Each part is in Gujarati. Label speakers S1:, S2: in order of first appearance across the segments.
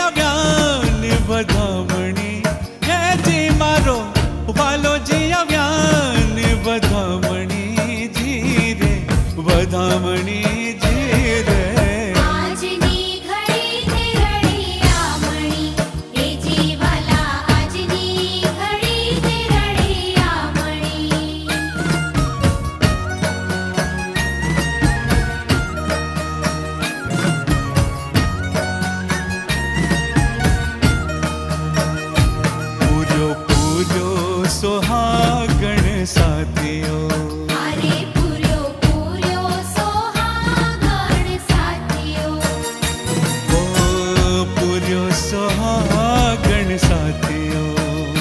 S1: આવ્યા ને વધામણી હે જી મારો વાલોજી આવ્યા ને વધામણી જી રે વધામણી જી રે
S2: આજની ઘડી તે રળિયામણી એ જીવાલા આજની ઘડી તે રળિયામણી
S1: પૂર્યો પૂર્યો સોહાગણ સાથીઓ
S2: અરે પૂર્યો પૂર્યો સોહાગણ સાથીઓ
S1: ઓ પૂર્યો સોહાગણ સાથીઓ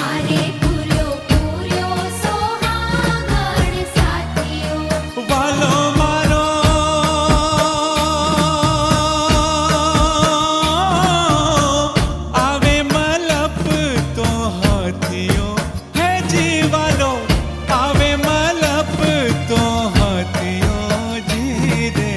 S2: અરે પૂર્યો પૂર્યો સોહાગણ સાથીઓ
S1: વાલો મારો આવે મલપ તો હાથીઓ હે જીવાલો આવે મલપ તો હાથીઓ જી રે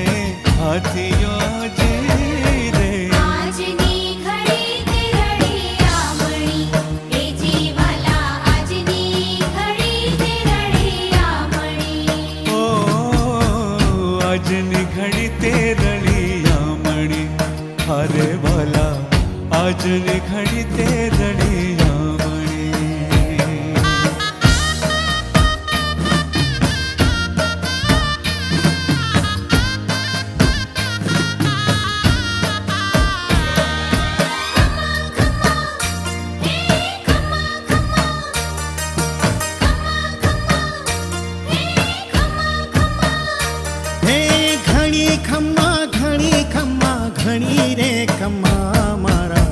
S1: હાથીઓ જી રે
S2: આજની ઘડી તે રળિયામણી એ જીવાલા આજની ઘડી તે રળિયામણી
S1: ઓ આજની ઘડી તે રળિયામણી અરે ભલા આજની ઘડી તે રળિયામણી
S3: હે ઘણી ખમ્મા ઘણી રે ખમ્મા મારા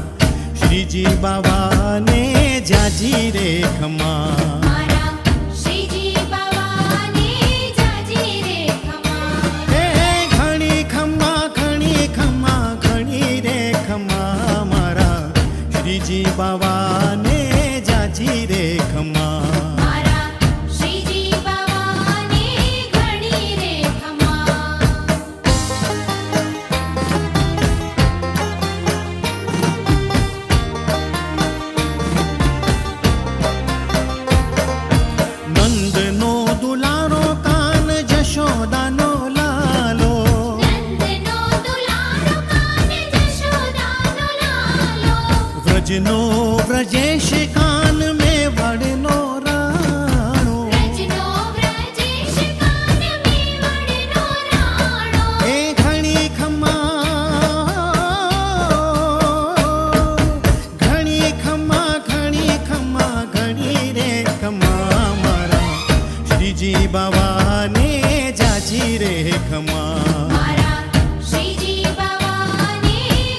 S3: શ્રીજી બાવાને જાજી રે ખમ્મા
S2: મારા શ્રીજી બાવાને જાજી રે ખમા
S3: હે ઘણી ખમ્મા ઘણી રે ખમ્મા મારા શ્રીજી બાવાને જાજી રે ખમ્મા
S2: મારા શ્રીજી બાવાને ઘણી રે ખમા
S3: નંદનો દુલારો કાન જશોદાનો લાલો
S2: નંદનો દુલારો કાન જશોદાનો લાલો
S3: વ્રજનો વ્રજેશ કાન મેં વડનો રાણો
S2: રજનો વ્રજેશ કાન મેવડનો રાણો
S3: એ ઘણી ખમ્મા ઘણી રે ખમ્મા મારા શ્રીજી બાવાને જાજી રે ખમ્મા
S2: મારા શ્રીજી બાવાને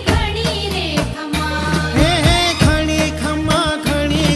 S2: ઘણી રે ખમા
S3: હે ઘણી ખમ્મા ઘણી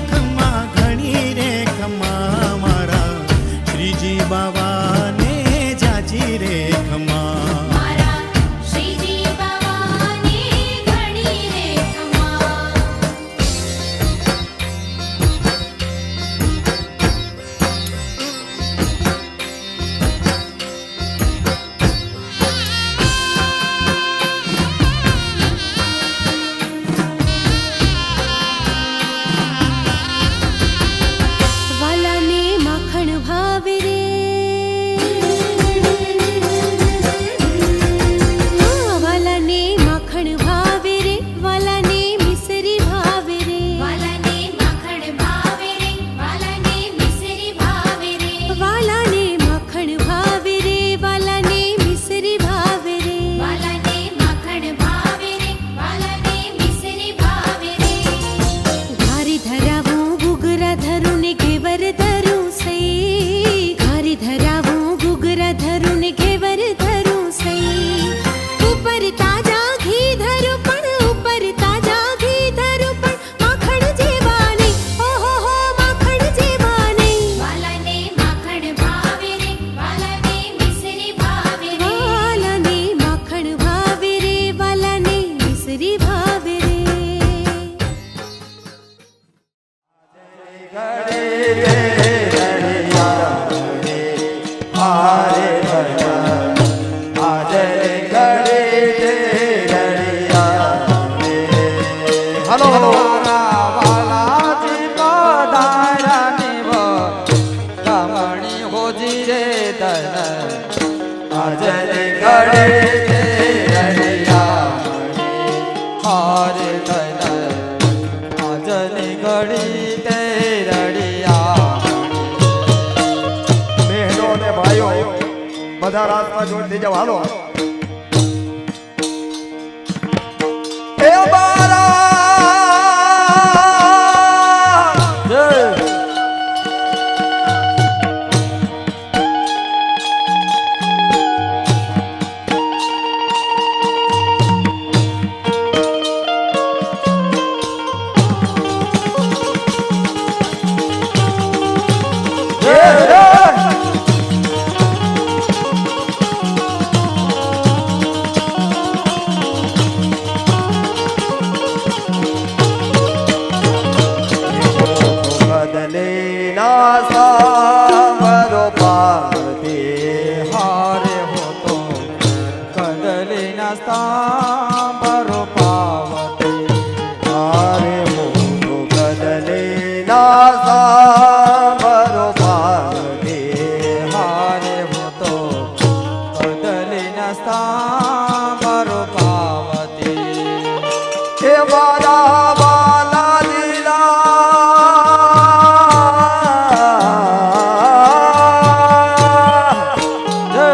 S3: હાલો હાલો
S4: મારા વાલાજી પધાર્યા નિવ રમણી હોજી રે તન આજની ઘડી તે રડિયા હારે તન આજની ઘડી તે રડિયા
S3: બહેનો અને ભાઈઓ બધા રાતમાં જોડ થઈ જાવ હાલો
S4: એ મારા જય
S3: બદલે ના સાંભળો પાર્વતી
S4: હારે હોતો કદલીના સ્થાંભરો પાવતી
S3: હારે મોટો બદલે ના સાંભળો પાર્વતી
S4: હારે હોતો કદલીના સ્થાંભરો પાવતી
S3: હે મારા વાલા લીલા
S4: જય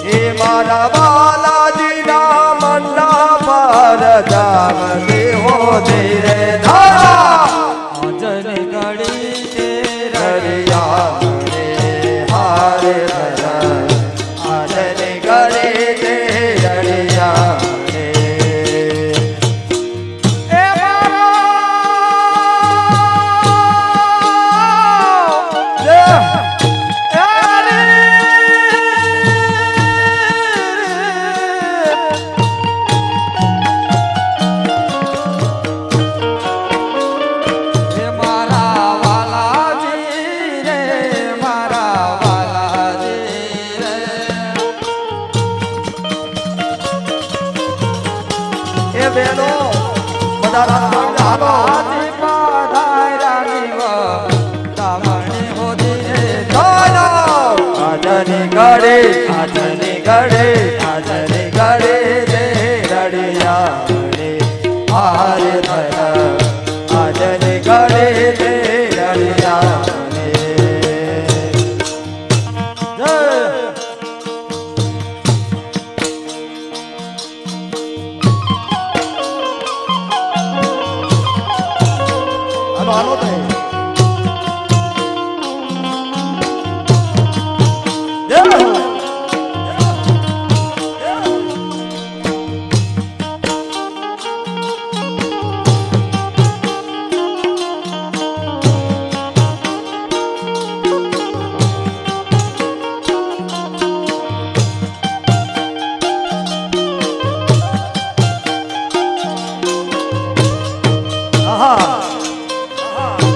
S3: હે મારા બાલાજીના મંડા પર જામતી હો ધીરે ધારા
S4: આજની ઘડી તે
S3: રડિયા રે હારે ધરા આજની ઘડી તે રડિયા રે
S4: એ મારા
S3: જય
S4: મારા વાલાજી રે મારા વાલાજી રે
S3: એ બેનો બધા રાતમાં હાલો
S4: આજી પધાર્યા નિવ તામણી હોજી રે
S3: આજની ઘડી આજની ઘડી આજની ઘડી રે રડિયા રે હારે ધરા આજની ઘડી રે રડિયા રે
S4: જય
S3: હાલો હાલો તો આહા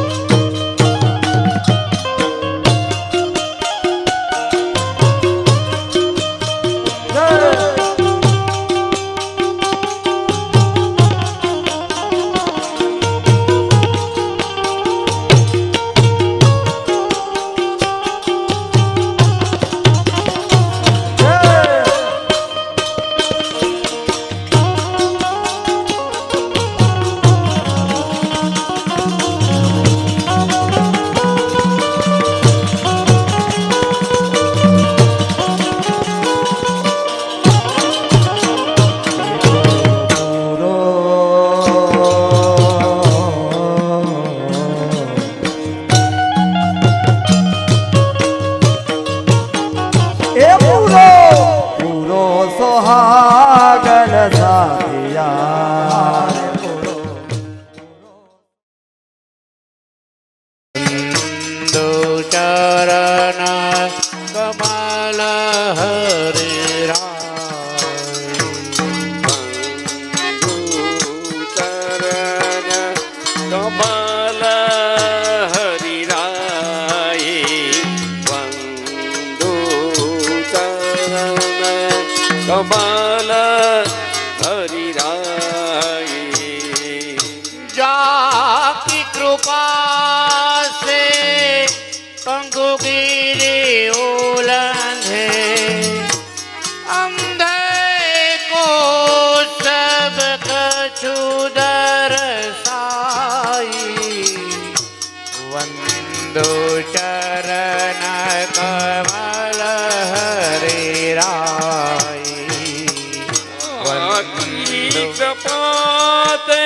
S5: कृपाते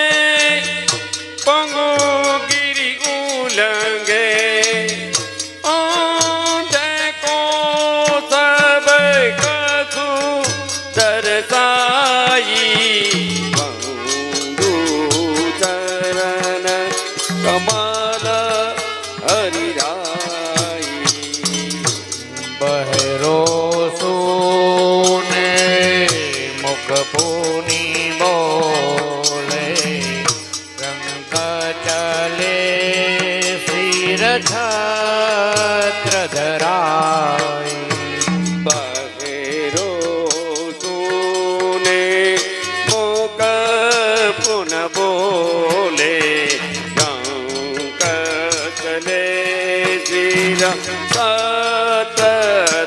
S5: पंगो गिरी उलंगे देखो सब कसु दरसाई बंधु चरण कमल हरिराई
S6: बहरो सुने मुख पुनि बोले रंग चले सिर छत्र धराई
S5: बहेरो सुने मुख पुन बोले रंग चले सिर छत्र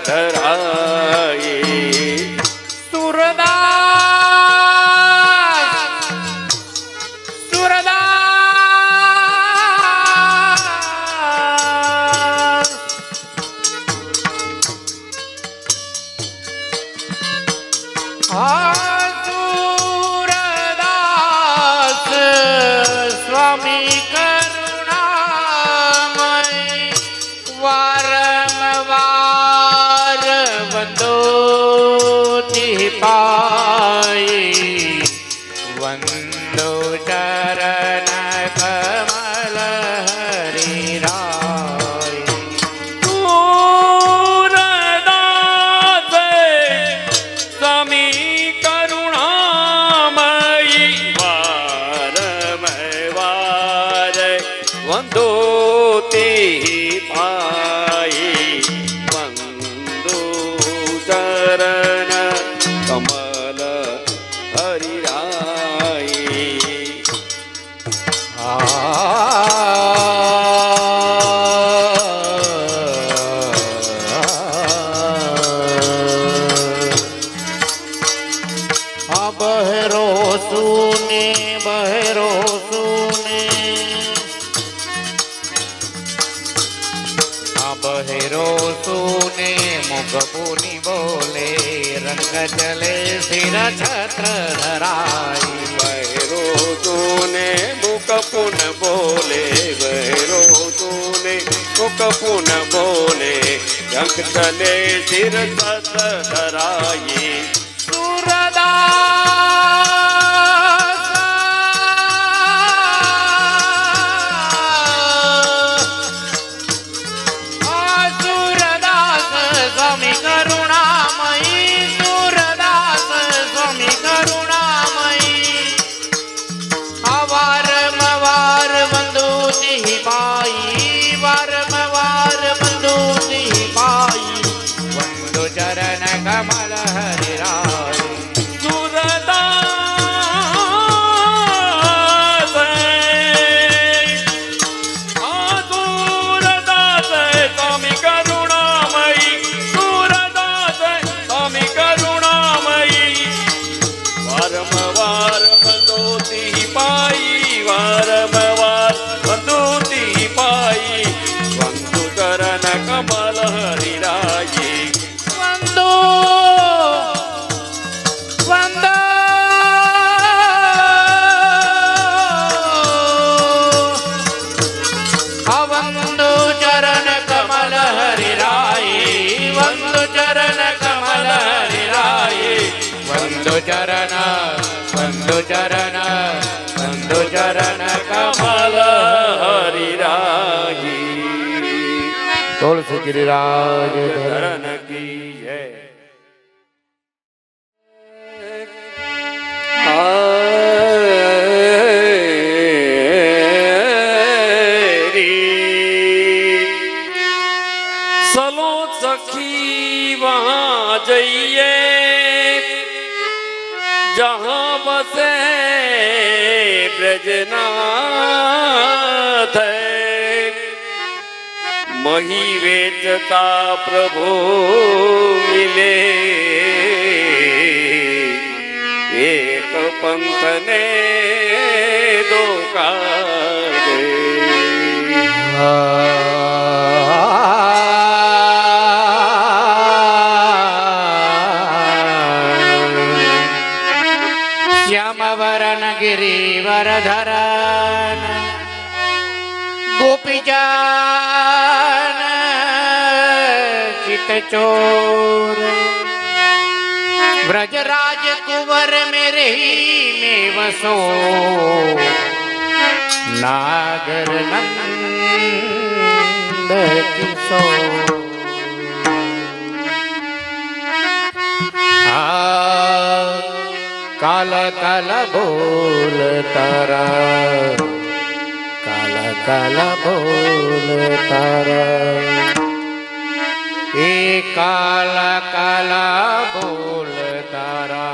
S5: धराई
S6: सूरदास स्वामी करुणामय वारंवार वंदो तिहि पाई वंदो चरण कमल हरि राय
S5: सूरदास स्वामी करुणामयी वारमय वार वंदो तिहि पाई वंदो चरण कमल हरि राई
S6: बहरो सुने बहरो सुने बहरो सुने मुख पुनि बोले रंग चले सिर छत्र धराई
S5: बहरो तूने मुख पुन बोले बहरो तूने मुख पुन बोले रंग चले सिर सत धराई
S6: सूरदास स्वामी करुणामयी सूरदास स्वामी करुणामयी वारंवार वंदो तिहि पाई वारंवार वंदो तिहि पाई वंदो चरण कमल हरि राय
S5: कमल हरि राई
S6: वंदो वंदो वंदो चरण कमल हरि राई वंदो चरण कमल हरि राई वंदो चरण वंदो चरण वंदो चरण
S5: कमल हरि राई
S6: तुलसी गिरिराज
S5: धरन की जय चलो सखी वहाँ जाइए जहाँ बसे ब्रजनाथ मही वेचता प्रभु मिले एक पंथ ने दो काजे
S6: શ્યામ વરન ગિરિવરધરન ગોપીજાન चितचोर व्रजराज कुंवर मेरे ही में वसो नागर नंद किशोर काला काला बोल तारा काला काला बोल तारा ए काला काला बोल तारा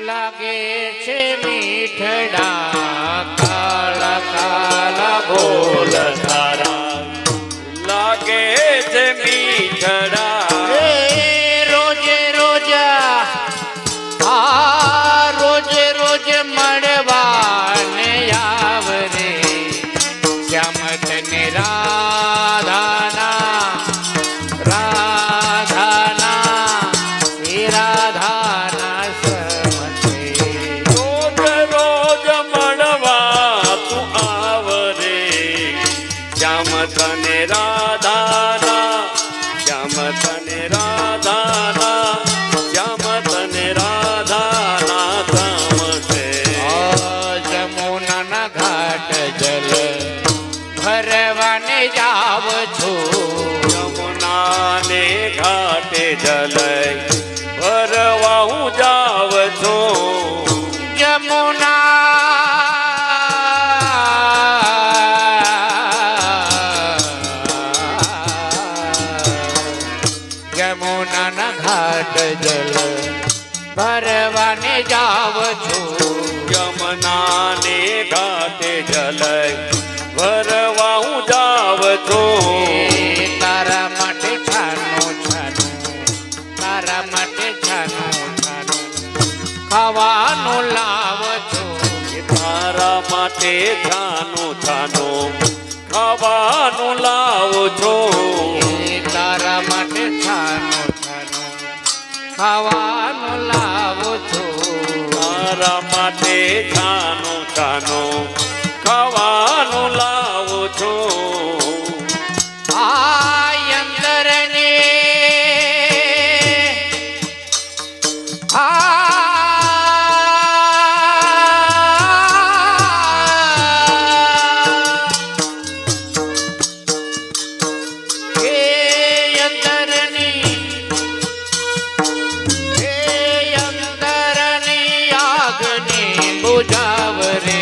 S6: लागे छे मीठड़ा काला काला बोल तारा
S5: લાગે છે મીઠડા
S6: રોજે રોજ મળવાને આવરે શ્યામ તને રાધાના સમતે
S5: રોજ રોજ મળવા તું આવરે શ્યામ તને રાધાના શ્યામ તને રાધાના શ્યામ તને રાધાના સમતે
S6: જમુના ઘાટ જલ ભરવાને જાવ છું
S5: યમુનાને ઘાટે જલય ભરવા હું જાવ છું
S6: યમુના ઘાટ જલ ભરવાને જાવ છું
S5: યમુનાને ઘાટે જલય ભરવા હું જાવ છું
S6: તારા માટે છાનું તારા માટે છાનું ખાવાનું લાવ છું
S5: તારા માટે છાનું છાનું ખાવાનું લાવું છું
S6: તારા માટે છાનું ખાવાનું લાવું છું
S5: તારા માટે છાનું છાનું ખાવાનું લાવું છું
S6: અંદરને बुझावरे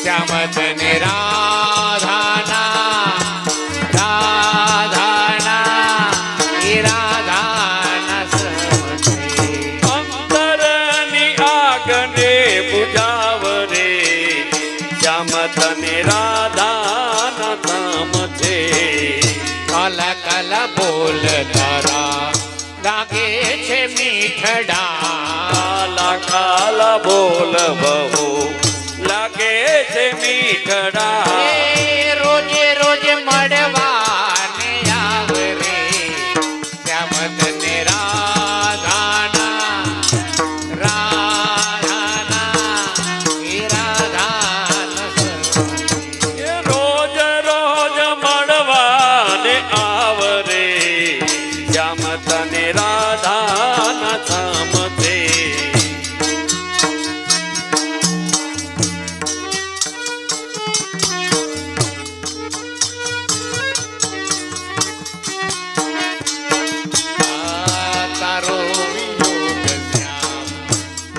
S6: श्याम तने राधाना समते
S5: અંતરની આગને બુજાવ રે શ્યામ તને રાધાના ધામ છે
S6: કાલા કાલા બોલ તારા લાગે છે મીઠડા
S5: કાલા કાલા બોલ બહુ લાગે છે મીઠડા
S6: રોજ મળવાને આવરે શ્યામ તને રાધાના સમતે
S5: રોજ રોજ મળવાને આવરે શ્યામ તને રાધાના ધામ છે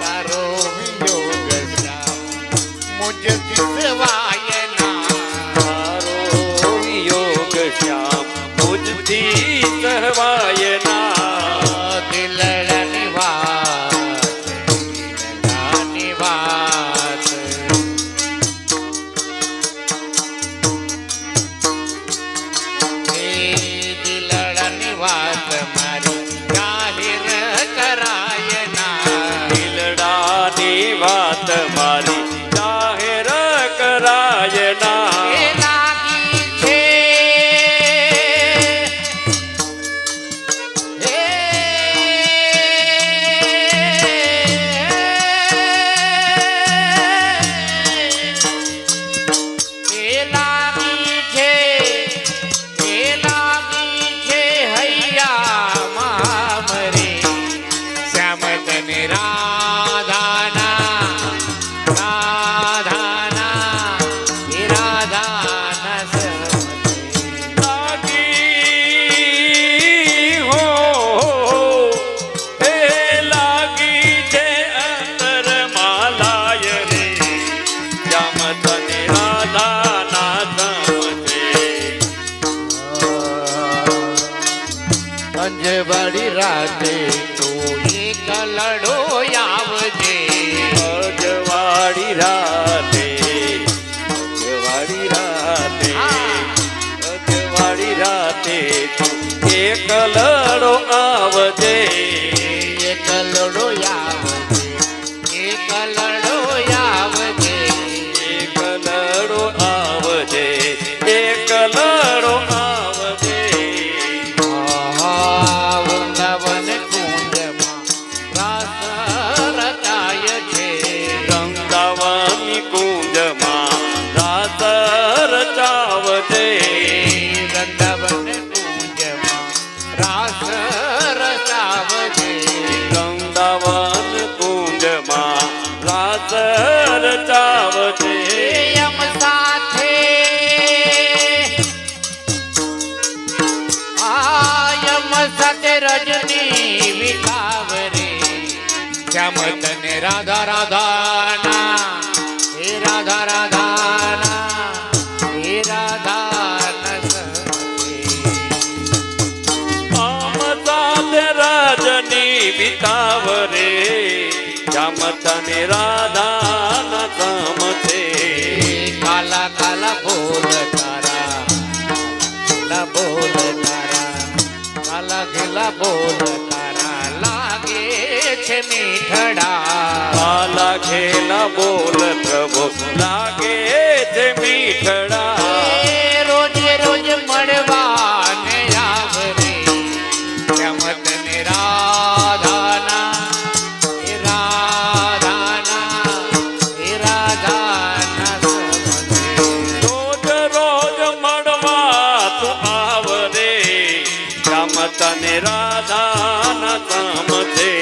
S6: તારો વિયોગ શ્યામ મુજથી સવાય ના
S5: તારો વિયોગ શ્યામ મુજથી સહવાય ના
S6: દિલડાની વાત દિલડાની વાત મારી જાહેર કરાય ના
S5: દિલડાની વાત મારી જાહેર કરાય ના
S6: એ લાગી છે લડો આવજે
S5: એક લડો આવજે એક લડો આવજે
S6: વૃંદાવન કુંજમાં રાસ રચાય છે
S5: વૃંદાવની કુંજમાં રાસ રચાવજે
S6: વૃંદાવન કુંજમાં રાસ રચાવજે
S5: વૃંદાવન કુંજમાં રાસ રચાવજે
S6: યમ સાથે યમ સાથે રજની વિકાવરે શ્યામ તને રાધા રાધાના હે રાધા રાધાના હે રાધા
S5: આમ સાથે રજની વિતાવરે જામ તને રાધા ન સમજે
S6: કાલા કાલા બોલ તારા કાલા બોલ તારા કાલા ઘેલા બોલ તારા લાગે છે મીઠડા
S5: કાલા ઘેલા બોલ પ્રભુ લાગે છે મીઠડા
S6: રોજે રોજ મળવાને આવરે શ્યામ તને રાધાના હે રાધાના હે રાધાના સમજે
S5: રોજ રોજ મળવા તું આવરે જામ તને રાધા ન સમજે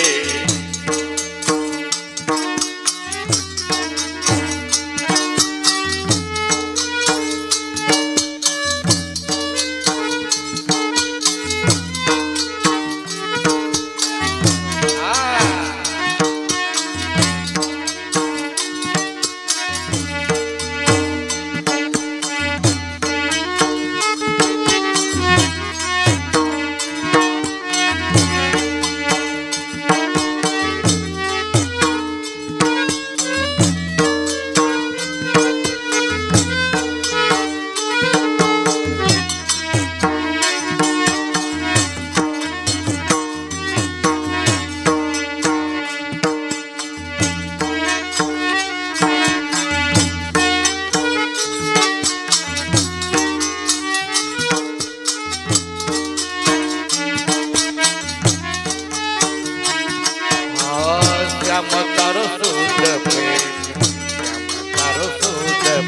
S6: શ્યામ તારો શુદ્ધ પ્રેમ શ્યામ તારો શુદ્ધ પ્રેમ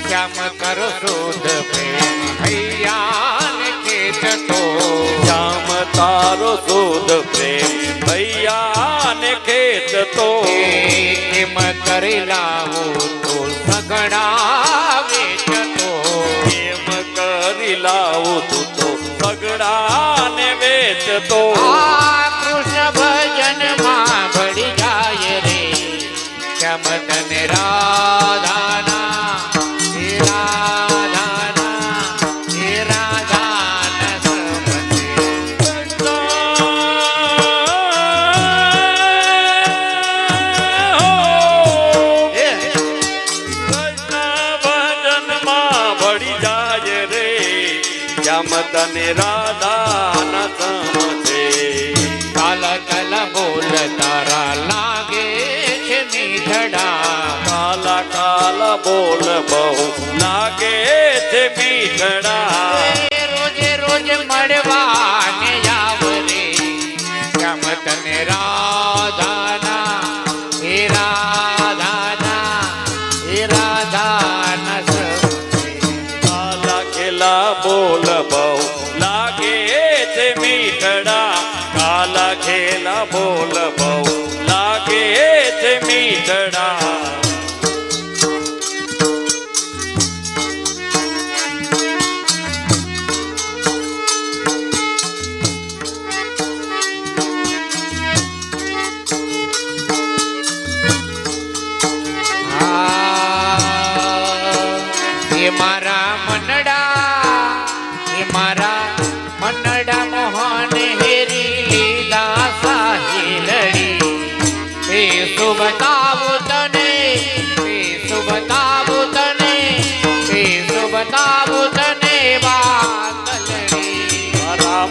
S6: શ્યામ તારો શુદ્ધ પ્રેમ હૈયાને ખેંચતો
S5: શ્યામ તારો શુદ્ધ પ્રેમ ભૈયાને ખેંચતો
S6: કેમ કરી લાવું તો સગડા વેચતો
S5: એમ કરી લાવું તું તો સગડાને વેચતો
S6: આ કૃષ્ણ ભજનમાં ભળી જાય રે શ્યામ તને રાધાના હે રાધાના હે રાધાના સમજે
S5: ભજનમાં ભળી જાય રે શ્યામ તને રાધા ન સમજે
S6: કાલા કાલા બોલ તારા લાગે છે મીઠડા
S5: કાલા કાલા બોલ બહુ લાગે છે મીઠડા
S6: રોજે રોજ મળવાને આવરે શ્યામ તને રાધાના હે રાધાના હે રાધાના સમજે
S5: કાલા ખેલા બોલ બહુ લાગે છે મીઠડા કાલા ખેલા બોલ બહુ લાગે છે મીઠડા
S6: હે મારા મનડા મોહન હેરી લીધા સાહિલડી એ શુભ બતાવું તને એ શુભ બતાવું તને એ શુભ બતાવું તને વાતલડી
S5: મારા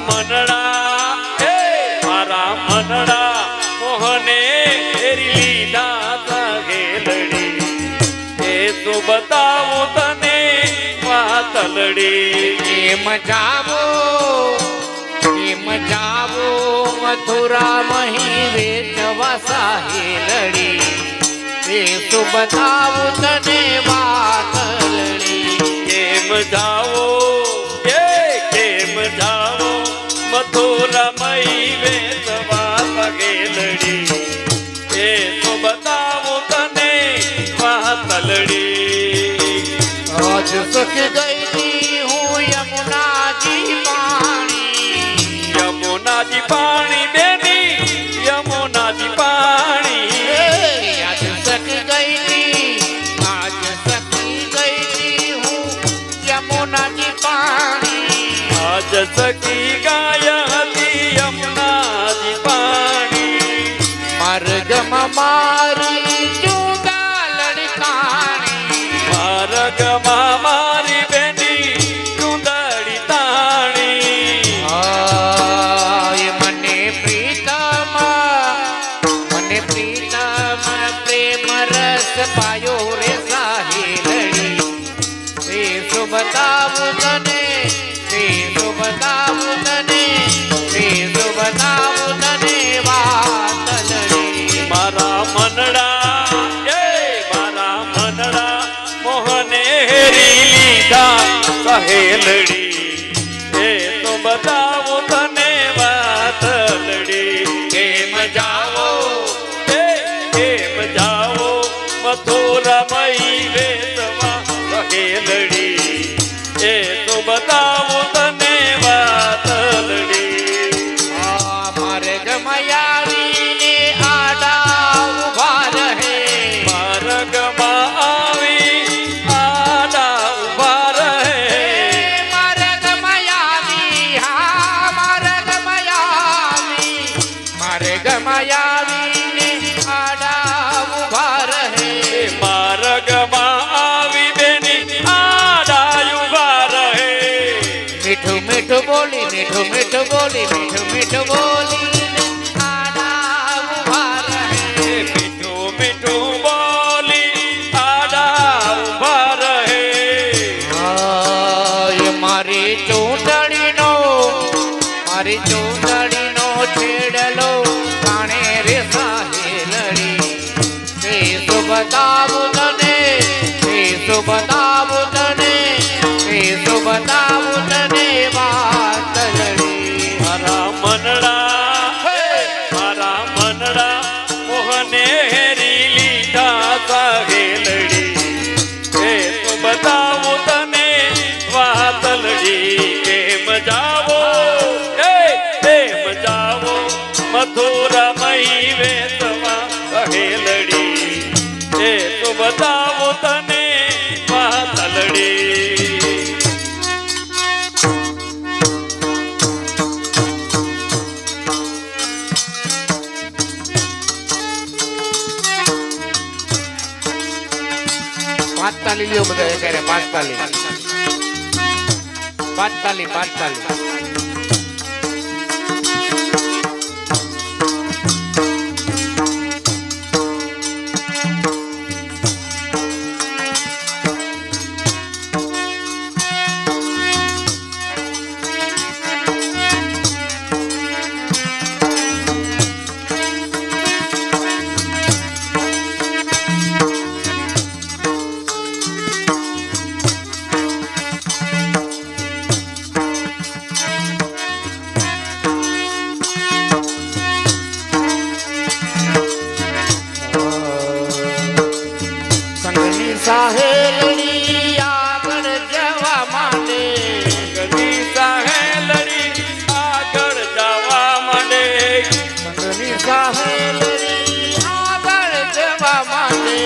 S5: મનડા મોહને હેરી લીધા
S6: જાવો મથુરા મહી વેચવા સાહેલડી એ તો બતાવું તને વાતલડી
S5: કેમ જાવો કેમ જાવો મથુરા મઈ વેચવા સગેલડી એ તો બતાવું તને વાતલડી
S6: આજ સખી ગઈ હું યમુનાજી
S5: પાણી બેની યમુનાજી પાણી
S6: આજ સખી ગઈ હું યમુનાજી પાણી
S5: આજ સખી ગાય હતી યમુનાજી પાણી
S6: માર્ગમાં મારી ચૂંદા લડકાણી
S5: માર્ગમાં મારી બેની ચુંદડી તાણી
S6: આય મને પ્રીતમ પ્રેમ રસ પાયો રે સાહેલડી તે બતાવું તને વાતલડી
S5: મારા મનડા મોહને હેરી લીધા સહેલડી એ તો બતાવું તને વાતલડી કેમ જાવો મથુરા મઈ વેચવા સહેલડી એ તો બતાવું તને વાતલડી
S6: માર્ગમાં આવીને આડા ઉભા રહે
S5: માર્ગમાં આવી આડા ઉભા રહે
S6: માર્ગમાં આવીને આડા ઉભા રહે
S5: માર્ગમાં આવી બેની આડા ઉભા રહે
S6: મીઠું મીઠું બોલી આડા ઉભા રહે
S5: મીઠું મીઠું બોલી આડા ઉભા રહે
S6: આય મારી ચૂંટણીનો છેડલો કાણે રે સાહેલડી તે બતાવું તને વાતલડી
S5: મારા મનડા મોહને હેરી લીધા સહેલડી એ તો બતાવું તને વાતલડી કેમ જાવો મથુરા મહી વેચવા સહેલડી એ તો બતાવું તને વાતલડી
S6: પાંચ તાલી લ્યો બધા કરે પાંચ તાલી સંગની સાહેલડી આગળ જવા માંડે
S5: ગલી સહેલડી આગળ જવા માંડે
S6: સંગની સાહેલડી આગળ જવા માંડે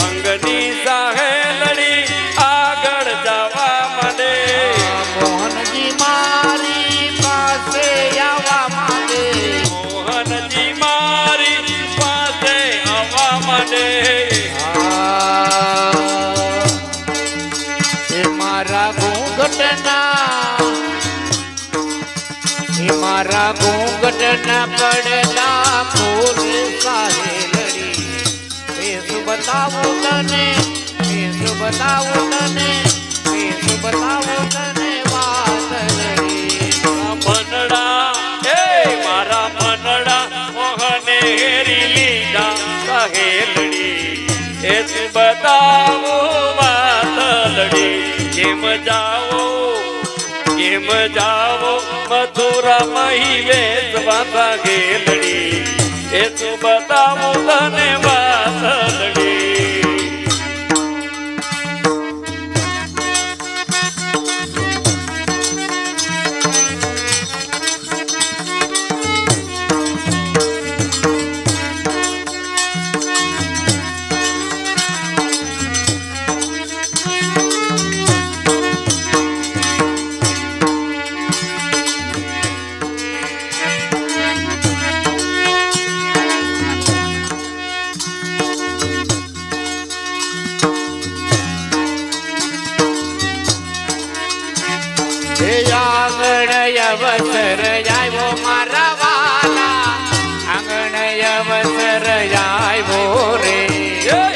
S5: અંગની સહેલડી આગળ જવા માંડે
S6: મોહનજી મારી પાસે આવવા માંડે
S5: મોહનજી મારી પાસે આવવા માંડે
S6: એ મારા ઘૂંઘટના પડતા ફૂલ સાહેલડી એ બતાવું તને બતાવું તને વાત
S5: ઘેલડી એ તું બતાવો વાતલડી કેમ જાવો મથુરા મહી વેચવા ઘેલડી એ તું બતાવો તને વાતલડી
S6: અવસર આવ્યો મારા વાલા આંગણ અવસર આવ્યો રે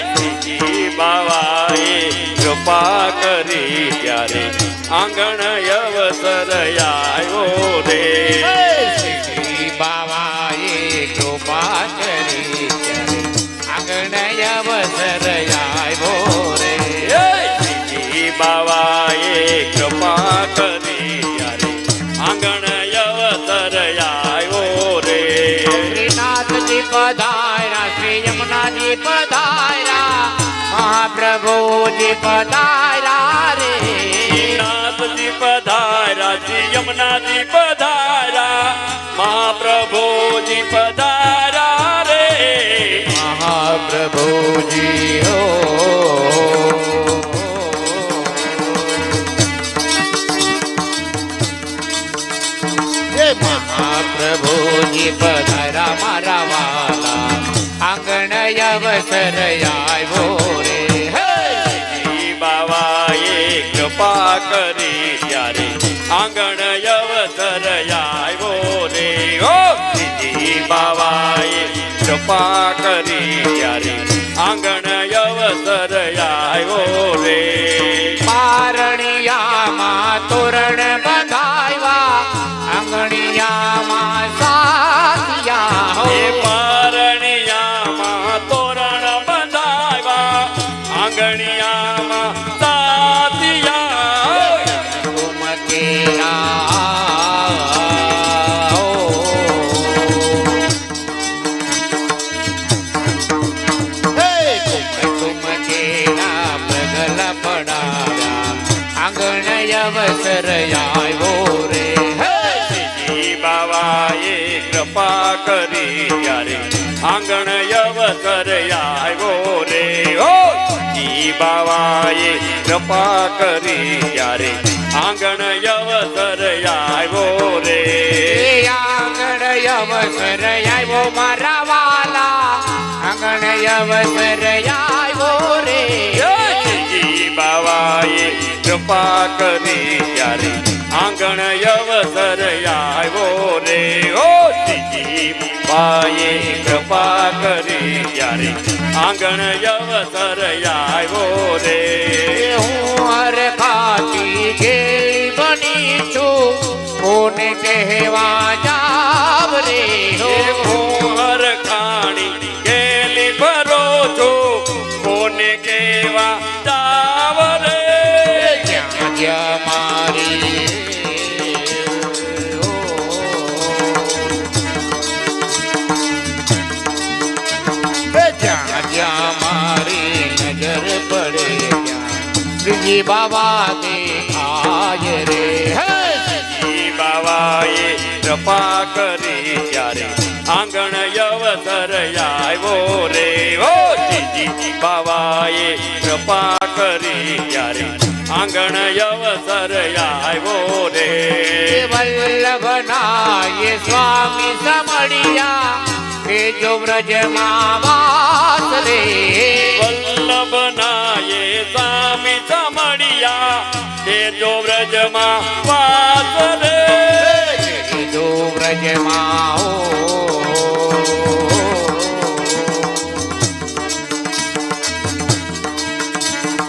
S5: શ્રીજી બાવાએ કૃપા કરી ત્યારે આંગણ અવસર આવ્યો રે
S6: શ્રી બાવાએ કૃપા કરી ત્યારે આંગણ અવસર આવ્યો રે
S5: શ્રીજી બાવાએ કૃપા કરી ત્યારે આંગણ અવસર આવ્યો રે
S6: શ્રીનાથજી પધાર્યા શ્રી યમુનાજી પધાર્યા મહાપ્રભુજી પધાર્યા રે
S5: નાથજી પધાર્યા શ્રી યમુનાજી પધાર્યા મહાપ્રભુજી પધાર્યા રે
S6: મહાપ્રભુજી હો મહાપ્રભુજી પધારા મારા વાલા આંગણ અવસર આવ્યો રે
S5: શ્રીજી બાવાએ કૃપા કરી ત્યારે આંગણ અવસર આવ્યો રે ઓ શ્રીજી બાવાએ કૃપા કરી ત્યારે આંગણ અવસર આવ્યો રે
S6: પારણિયામાં તોરણ બંધાવ્યા આંગણિયામાં સાથિયા હો
S5: એ પારણિયામાં તોરણ બંધાવ્યા આંગણિયામાં સાથિયા
S6: આંગણ અવસર આવ્યો રે
S5: શ્રીજી બાવાએ કૃપા કરી ત્યારે આંગણ અવસર આવ્યો રે ઓ શ્રીજી બાવાએ કૃપા કરી ત્યારે આંગણ અવસર આવ્યો રે
S6: આંગણ અવસર આવ્યો મારા વાલા આંગણ અવસર આવ્યો રે
S5: શ્રીજી બાવાએ કૃપા કરી ત્યારે આંગણ અવસર આવ્યો રે ઓ શ્રીજી બાવાએ કૃપા કરી ત્યારે આંગણ અવસર આવ્યો રે
S6: હું હરખાતી ગેલી બની છું કોને કહેવા જાવ રે હો
S5: મોહર ખાણી ગેલી ભરો છો કોને કેવા જાવ રે
S6: જ્યાં જ્યાં મારી જ્યાં જ્યાં મારી નજર પડે શ્રીજી બાબા દેખાય રે
S5: શ્રીજી બાવાએ કૃપા કરી ત્યારે આંગણ અવસર આવ્યો રે ઓ શ્રીજી બાવાએ કૃપા કરી ત્યારે આંગણ અવસર આવ્યો રે
S6: વલ્લભનાય સ્વામી સમડિયા કે જો વ્રજમાં વાસ રે
S5: વલ્લભનાએ સ્વામી સમડિયા તે જો વ્રજમાં વાસ રે
S6: કે જો વ્રજમાં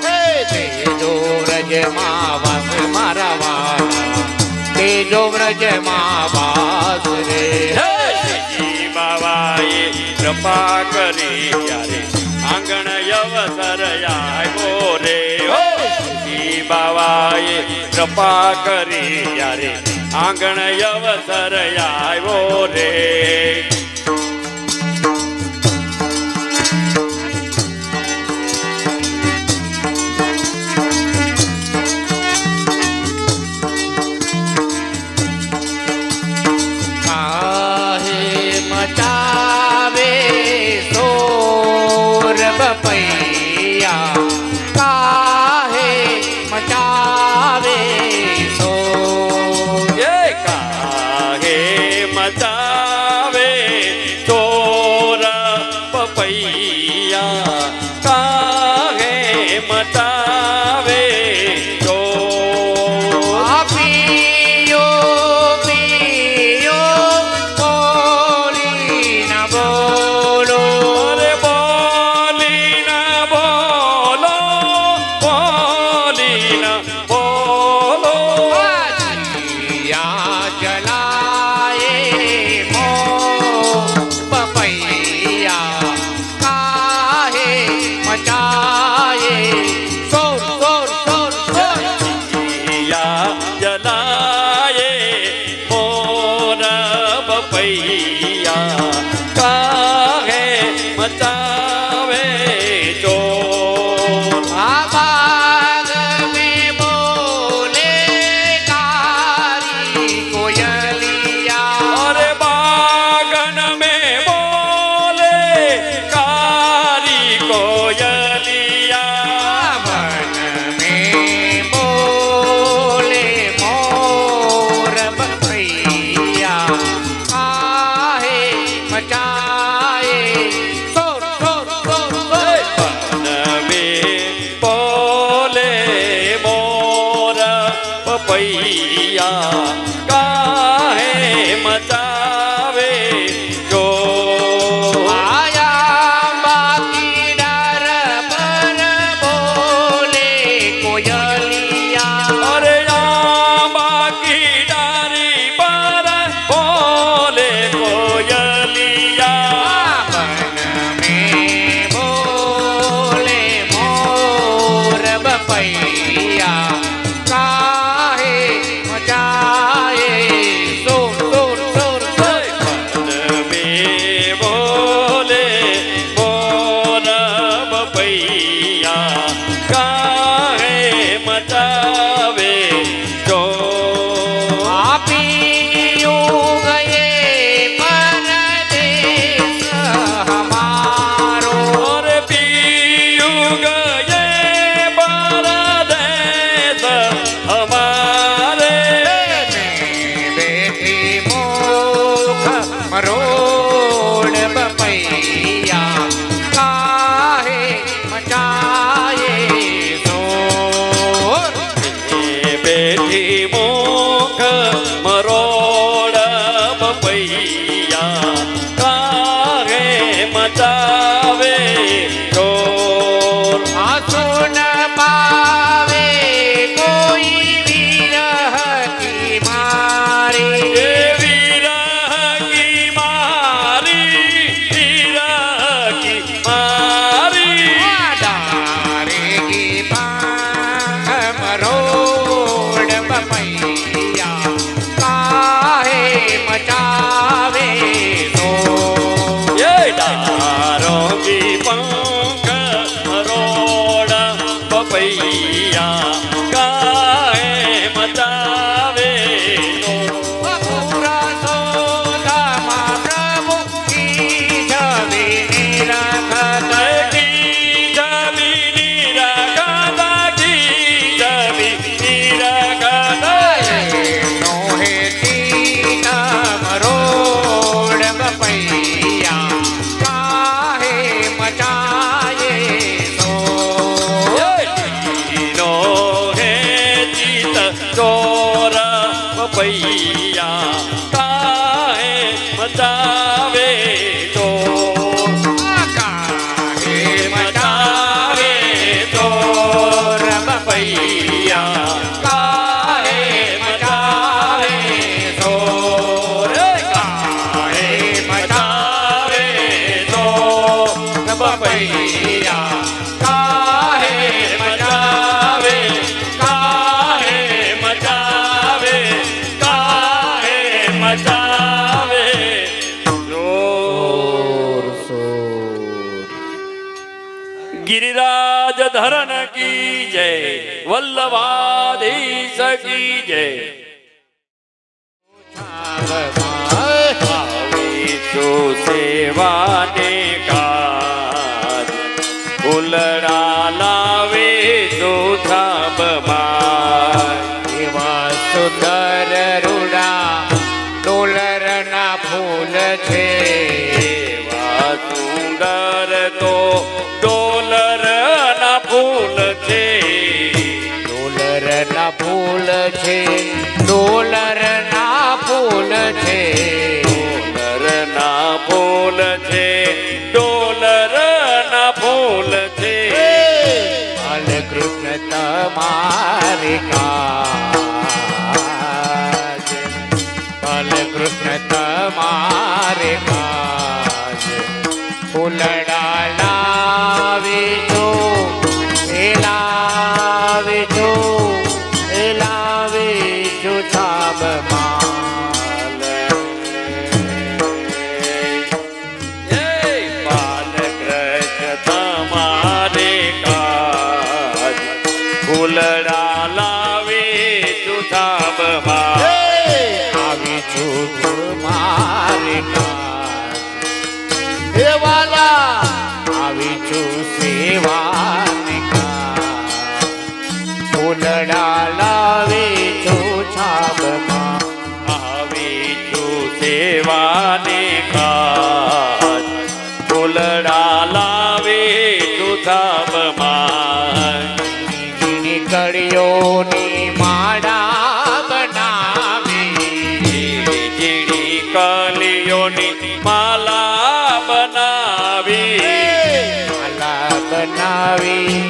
S6: તેજો વ્રજમાં વાસ મારા વાલા તેજો વ્રજમાં વાસ રે
S5: શ્રીજી બાવાએ કૃપા કરી ત્યારે અવસર આવ્યો રે હો શ્રી બાવાએ કૃપા કરી ત્યારે આંગણ અવસર આવ્યો રે
S6: કાહે મચાવે સોર બપૈયા કાહે મચાવે સોર
S5: એ કાહે મચાવે ચોર પપૈયા કાહે મચાવે ચોર
S6: આ પિયો પિયો બોલી ના બોલો
S5: અરે બોલી ના બોલો બોલી ના બોલો
S6: યા જલાએ મો પપૈયા કાહે મચાએ સોર સોર સોર સોર
S5: યા જલાયે મોર બપૈયા કાહે મચાવે ચોર
S6: બાગ में बोले कारी कोयलिया
S5: અરે બાગન में બોલે કારી કોયલિયા
S6: वन में बोले मोर बपैया काहे मचाए सोर सोर सोर सोर
S5: નવે બોલે મોર પપૈયા કાહે મચાવે ચોર
S6: आया बाकी डर पर बोले कोयलिया
S5: અરે આંબા કી ડારી પર બોલે કોયલિયા
S6: वन में बोले मोर बपैया काहे मचाए सोर सोर सोर सोर
S5: વન મે બોલે મોર બપૈયા કાહે મચાવે ચોર
S6: आप गए परदेश हमारो
S5: और पियू गए परदेस हमारे
S6: बैठी मुख मरोड़ बपैया काहे मचाए शोर
S5: બેઠી મુખ મરોડ બપૈયા કાહે મચાવે ચોર
S6: आसुन पावे कोई विरह की मारी
S5: એ વિરહ કી મારી વિરહ કી મારી
S6: डारेगी पांग मरोड़ बपैया काहे मचावे तो
S5: એ ડારોગી પંખ મરોડ બપૈયા કાહે મચાવે ચોર
S6: पूरा सोदामा प्रभु की छवि निरखत
S5: કી જમી નિરગત કી જમી નિરગત
S6: नोहे तीन मरोड़ बपैया काहे मचाए तो
S5: નો હે ચિત ચોર પપૈયા કાહે મચાવે ચોર
S6: काहे
S5: મચાવે ચોર પપૈયા કાહે મચાવે ચોર કાહે મચાવે ચોર પપૈયા गिरिराज धरन की जय, वल्लभाधीश की जय। आवीशो सेवाने काज, फूलड़ा लावे तो थाबमार।
S6: એવા સુંદર રૂડા ડોલરના ફૂલ છે,
S5: એવા સુંદર તો ડોલર ના ફૂલ છે,
S6: ડોલરના ફૂલ છે, ડોલરના ફૂલ છે.
S5: ડોલર ના ફૂલ છે, ડોલર ના ફૂલ છે.
S6: બાલકૃષ્ણ તમારે કાજ, બાલકૃષ્ણ તમારે કાજ. ફૂલડા લાવે છો, એ લાવે છો, એ લાવે છો છાબમાં.
S5: જય બાલકૃષ્ણ તમારે કાજ, ફૂલડા લાવે સુધાબમાં.
S6: આવી છું તમારે કાજ, હે વાલા આવી છું સેવાને કાજ. ફૂલડા લાવે છું છાબમાં.
S5: આવી છું સેવાને કાજ, ફૂલડા લાવે સુધાબમાં.
S6: ઝીણી કળીઓની માળા બનાવી,
S5: ઝીણી ઝીણી કલીઓની માલા બનાવી.
S6: માલા બનાવી,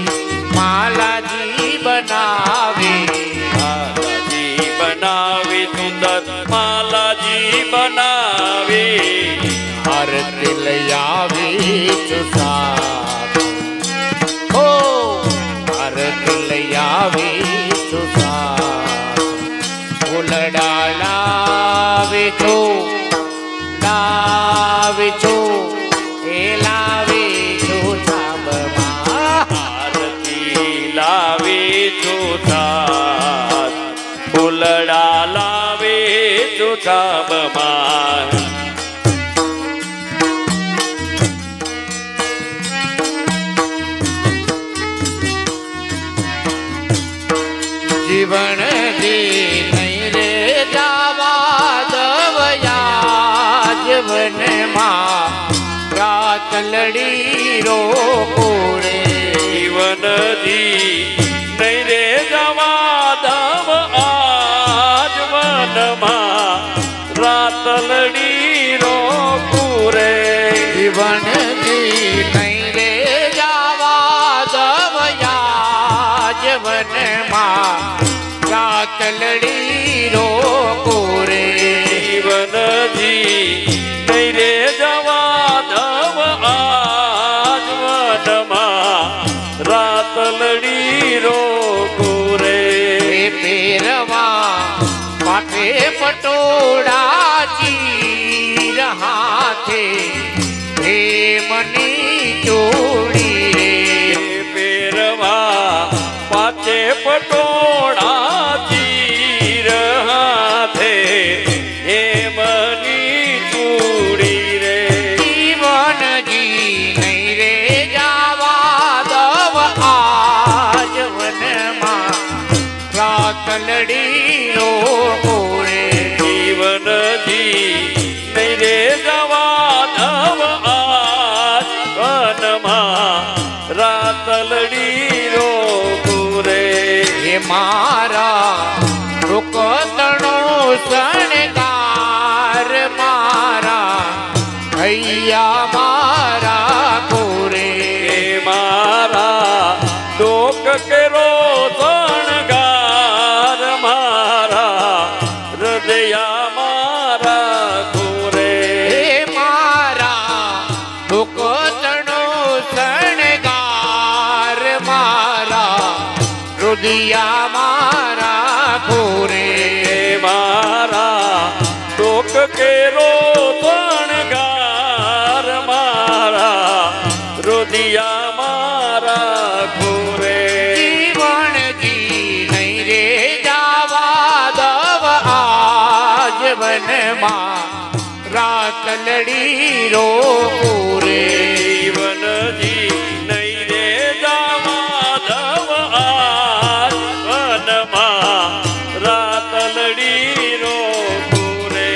S6: માલાજી બનાવી.
S5: માલાજી બનાવી, સુંદર માલાજી બનાવી.
S6: આરતી લઈ આવી છું સાબ, હો આરતી લઈ આવી છું સાબ. ફૂલડા લાવે છો, લાવે છો, એ લાવે છો છાબમાં.
S5: આરતી લાવી સુધાર, ફૂલડા લાવી સુધાબમાં.
S6: જીવન જી નહીં રે જાવા દવયા જીવનમાં. રાત લડી રોકોડે,
S5: જીવનજી નહીં રે જવા દવ આજ વનમાં. રાત લડી રોકુરે,
S6: જીવન જી નહીં રે જાવા દવયા જીવનમાં. રાત લડી રોકોડે,
S5: જીવનજી નહીં રે જવા દવ આજ વનમાં. રાત લડી રોકુરે,
S6: એ પેરવા માથે પટોળા ચીર હાથે, હે મની ચોડી રે.
S5: પેરવા પાછે પટોળા ચીર હાથે, હેમની ચૂડી રે.
S6: જીવનજી નહીં રે જાવા દવ આજ વનમાં. રાત લડી રોકોડે,
S5: જીવનજી નહીં રે જવા દવ આજ વનમાં. રાત લડી રોકુરે,
S6: હે મારા રૂકતણો શણગાર મારા, હૈયા મારા કોરે.
S5: હે મારા ડોક કેરો શણગાર મારા, હૃદયા મારા કોરે.
S6: હે મારા રૂકતણો શણગાર મારા, રુદિયા મારા કોરે.
S5: હે મારા ડોક કેરો શણગાર મારા, હૃદયા મારા
S6: રાતલડી રો પૂરે
S5: જીવનજી નહીં રે દામાધવ આજ વનમાં રાતલડી રો પૂરે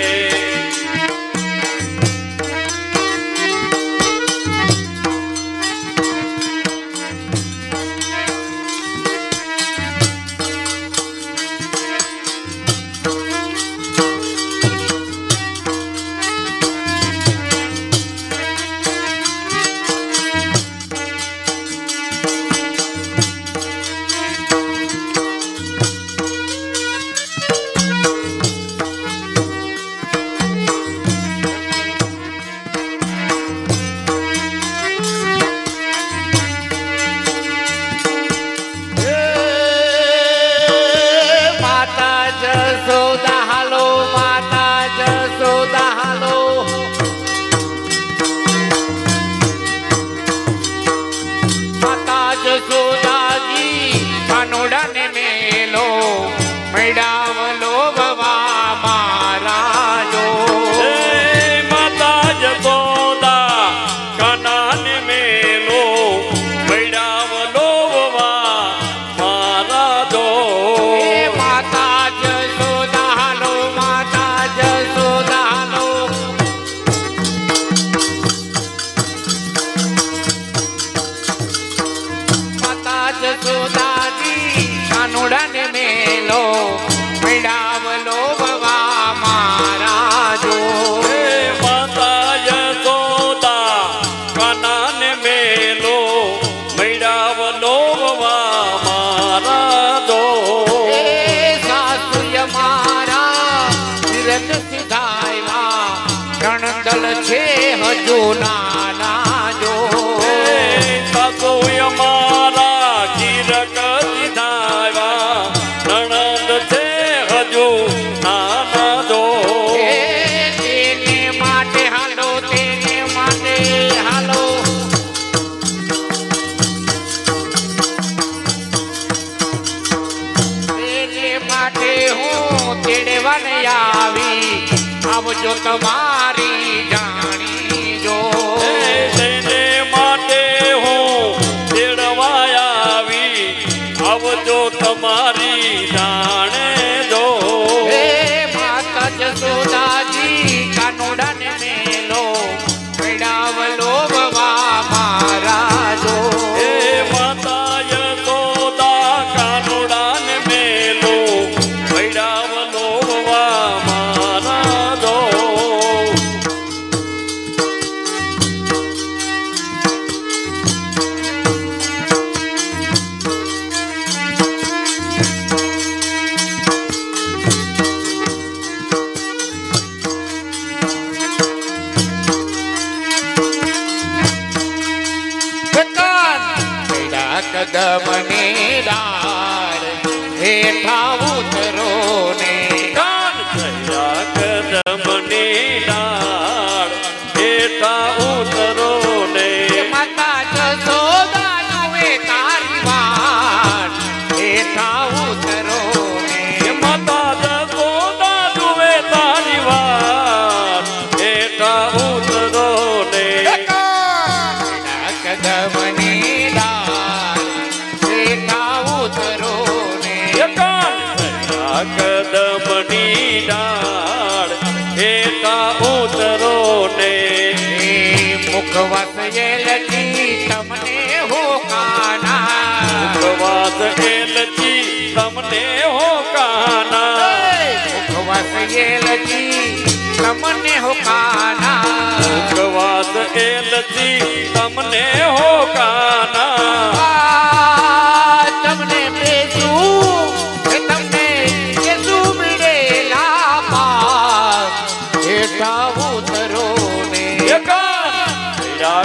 S6: માતા જસોદા હાલો માતા જસોદા હાલો માતા જસોદાજી કાનોડાને મેલો મેડાવલો ભવા મારા જો
S5: હે માતા જસોદા કાનાને મેલો મૈડાવલો વા મારા દો
S6: એ માતા જસોદા હાલો માતા જસોદા હાલો માતા જસોદાજી કાનોડાને મેલો મેડાવલો ભવા મારા જો
S5: હે માતા યશોદા કાનાને મેલો મૈડાવલો વા મારા દો
S6: એ સાસુય મારા તીરથ સિધાયવા રણદલ છે હજુ નાના જો
S5: હે સાસુય મારા કીરક દીધાવા નણંદ છે હજુ નાના દો
S6: એ તેને માટે હાલો તેને માટે હાલો તેને માટે હું તેડવાને આવી આવજો તમારી જાણી જો
S5: હે તેને માટે હું તેડવા આવી આવજો તમારી જાણે દો
S6: હે માતા જસોદાજી કાનોડાને મેલો મેડાવલો ભવા મારા જો
S5: હે માતા યશોદા કાનોડાને મેલો મૈડાવલો વા મારા દો
S6: કદમને ડાળ હેઠા ઉતરો ને
S5: કાન થયા કદમની ડાળ હેઠા ઉતરો ને
S6: માતા જસોદા નુએ તારી વાટ હેઠા ઉતરો ને
S5: માતા જસોદા જુએ તારી વાત હેઠા ઉતરો ને
S6: કદમને ડાળ હેઠા ઉતરો ને
S5: કાન થયા કદમની ડાળ હેઠા ઉતરો ને
S6: મુખવસ એલજી તમને હો કાના
S5: મુખવાસ એલચી તમને હો કાના
S6: મુખવસ એલજી તમને હો કાના
S5: મુખવાસ એલચી તમને હો કાના
S6: તમને બેસું કે તમને બેસું મળેલા પાસ હેઠા ઉતરો ને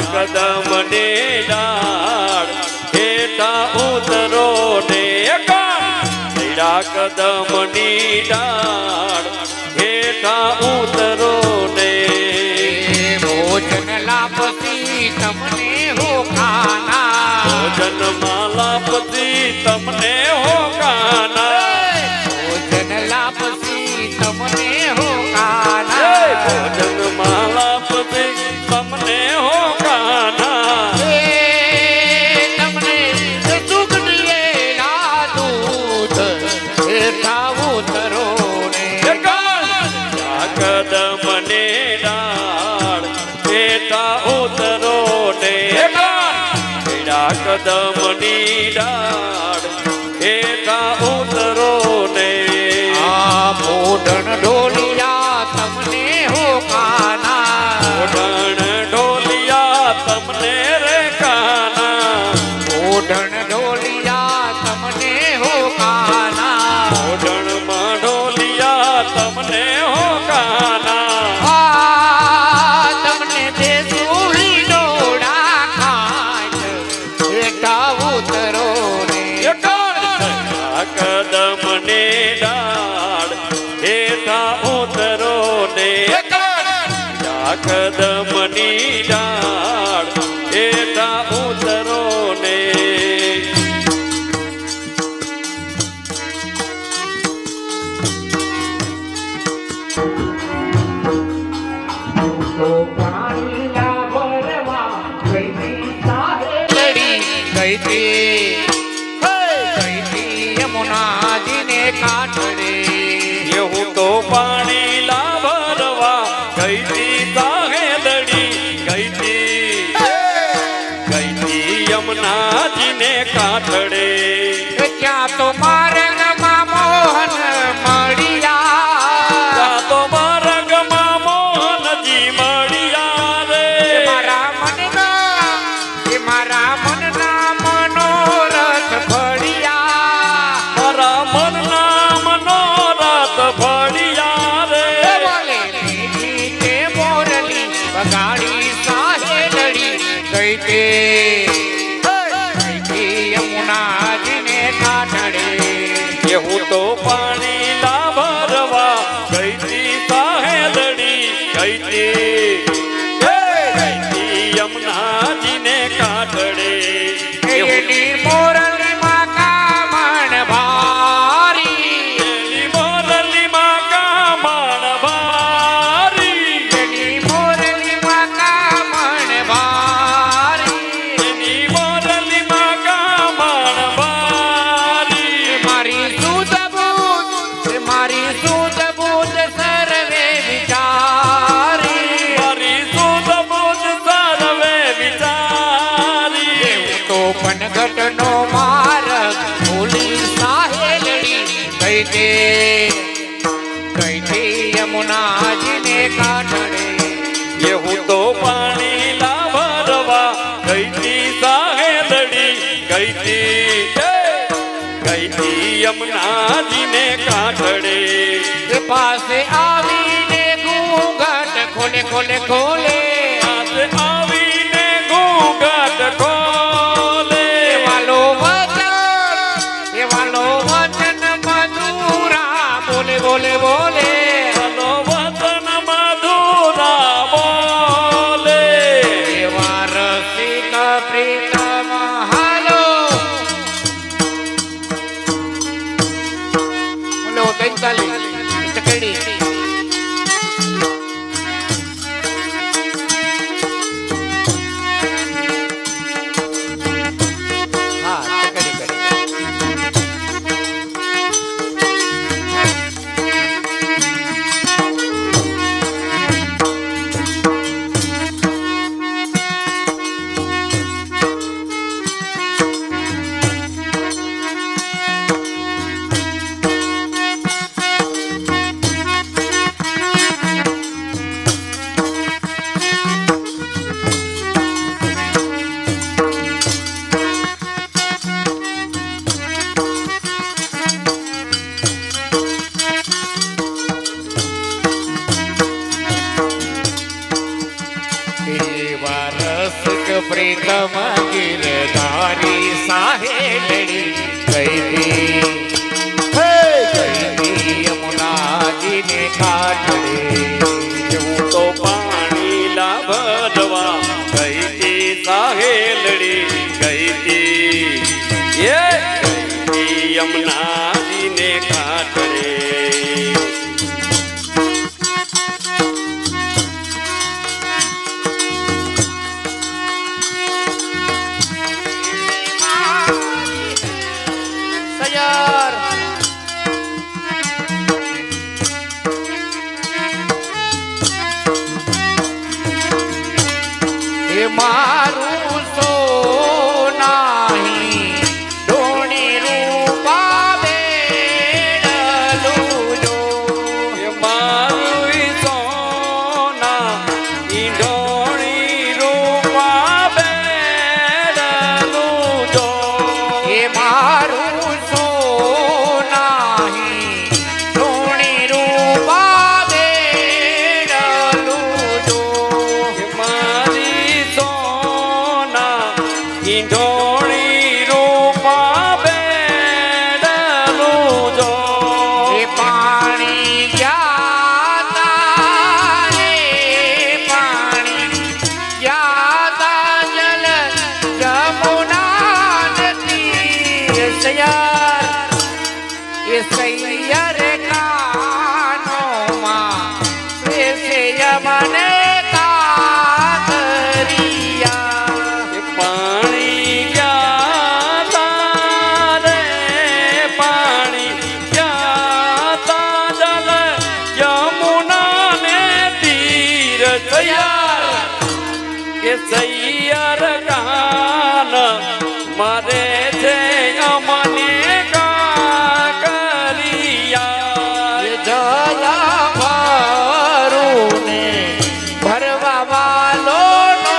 S5: કદમને ડાળ હેઠા ઉતરો ને કદમની ડાળ હેઠા ઉતરો ને
S6: ભોજન લાપસી તમને હો ખાના
S5: ભોજન માલા પછી તમને હો કાના
S6: ભોજન લાપસી તમને હો કાના
S5: ભોજન માલા યમુનાજીની ડાળ હેઠા ઉતરો ને
S6: આ પોઢણ ઢોલિયા તમને હો કાના
S5: ઓઢણ ઢોલિયા તમને રે કાના
S6: પોઢણ ઢોલિયા તમને હો કાના
S5: ઓઢણમાં ઢોલિયા તમને હો કાના
S6: આ તમને દેશું હિંડોળા ખાટ હેઠા ઉતરો ને
S5: કદમને ડાળ હેઠા ઉતરો ને કદમની ડાળ હેઠા ઉતરો ને
S6: લડી ગઈ હતી યમુનાજીને કાંઠે
S5: હું તો પાણી લાભરવા ગઈ તી સાહેલડી ગઈ તી યમુનાજીને કાંઠડે
S6: ત્યાં તો માર્ગમાં મોહન મળ્યા
S5: ત્યાં તો માર્ગમાં મોહનજી મળ્યા રે
S6: મારા મનના મનોરથ ફળ્યા
S5: મારા મનના મનોરથ ભળ્યા રે
S6: બોલે મીઠી તે મોરલી બગાડી સાહેલડી ગઈ તે યમુનાજીને કાંઠે
S5: હું તો પાણી લાભરવા ગઈ તી સાહેલડી ગઈ તી યમુનાજીને કાંઠડે
S6: એની મોરલીમાં કામણ ભારી
S5: એની મોરલીમાં કામણ ભારી
S6: એની મોરલીમાં કામણ ભારી
S5: એની મોરલીમાં કામણ ભારી
S6: મારી શુદ્ધ બુદ્ધ સર્વે વિચારી
S5: મારી સુધ બુધ સર્વે વિચારી
S6: તો પનઘટનો માર્ગ ભૂલી સાહેલડી ગઈ તે યમુનાજીને કાંઠે
S5: હું તો પાણી લાભરવા ગઈ તી સાહેલડી ગઈ તી યમુનાજીને કાંઠડે
S6: એ પાસે આવીને ઘૂંઘટ ખોલે
S5: હાથ આવીને ઘૂંઘટ ખોલે
S6: વાલો વચન મધુરા બોલે
S5: હલો વતન મધુરા બોલે
S6: એવા રસિક પ્રીતમ હાલો બોલો તૈતાલી ચકડી હા ચકડી કરી એવા રસિક પ્રીતમ ગિરધારી સાહેલડી ગઈ યમુનાજીને કાંઠે
S5: હું તો પાણી લાભરવા ગઈ તી સાહેલડી ગઈ તી યમુનાજીને કાંઠડે
S6: સયાર એ મારું સોનાહી સૈયાર એ સૈયર કાનોમાં બેસે યમને કાતરિયા
S5: એ પાણી ક્યાં તારે પાણી ક્યાં તા જલ યમુના ને તીર તૈયાર કે સૈયર કાન મારે છે અમને કાકરિયા
S6: એ જલા ભરુને ભરવા વાલો નો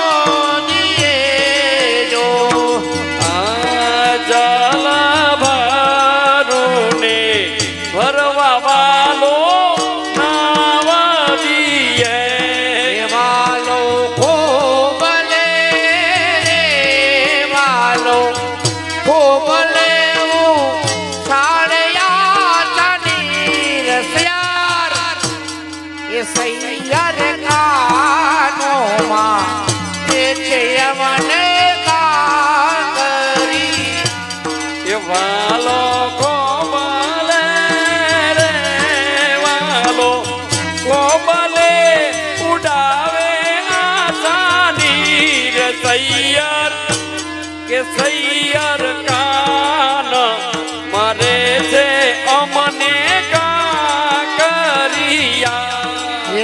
S6: દિયે જો
S5: આ જલ ભરુને ભરવા વાલો નાવડીએ
S6: વાલો ખોબલે રે વાલો ખોબલે છાડ્યા ચાની રસિયાર એ સૈયર કાનોમાં એ છે યમને કાકરી
S5: એ વાલો કોબલે રે વાલો કોબલે ઉડાવે આસાની રે સૈયર કે સૈયર કાન મારે છે અમને કાકરિયા
S6: એ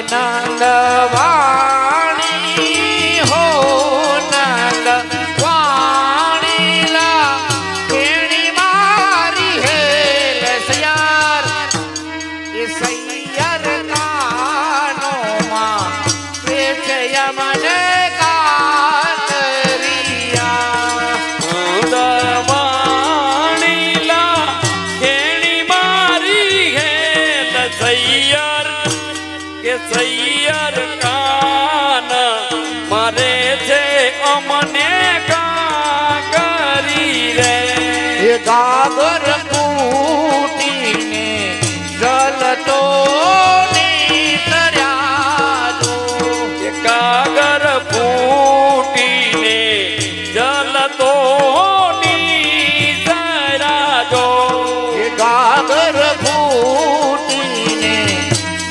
S6: નંદવાણી હો નંદવાણી લા કેણી મારી હે લસયાર એ સૈયર કાનોમાં પ્રેમ યમને કાતરિયા
S5: દવાણીલા ખેણી મારી હે સૈયર કે સૈયર કાન મારે છે અમને કાકરી રે
S6: એ ગાગર ફૂટીને જલતો નીતર્યા જો
S5: કે કાગર ફૂટીને જલતો નીતરાજો
S6: એ ગાગર ફૂટીને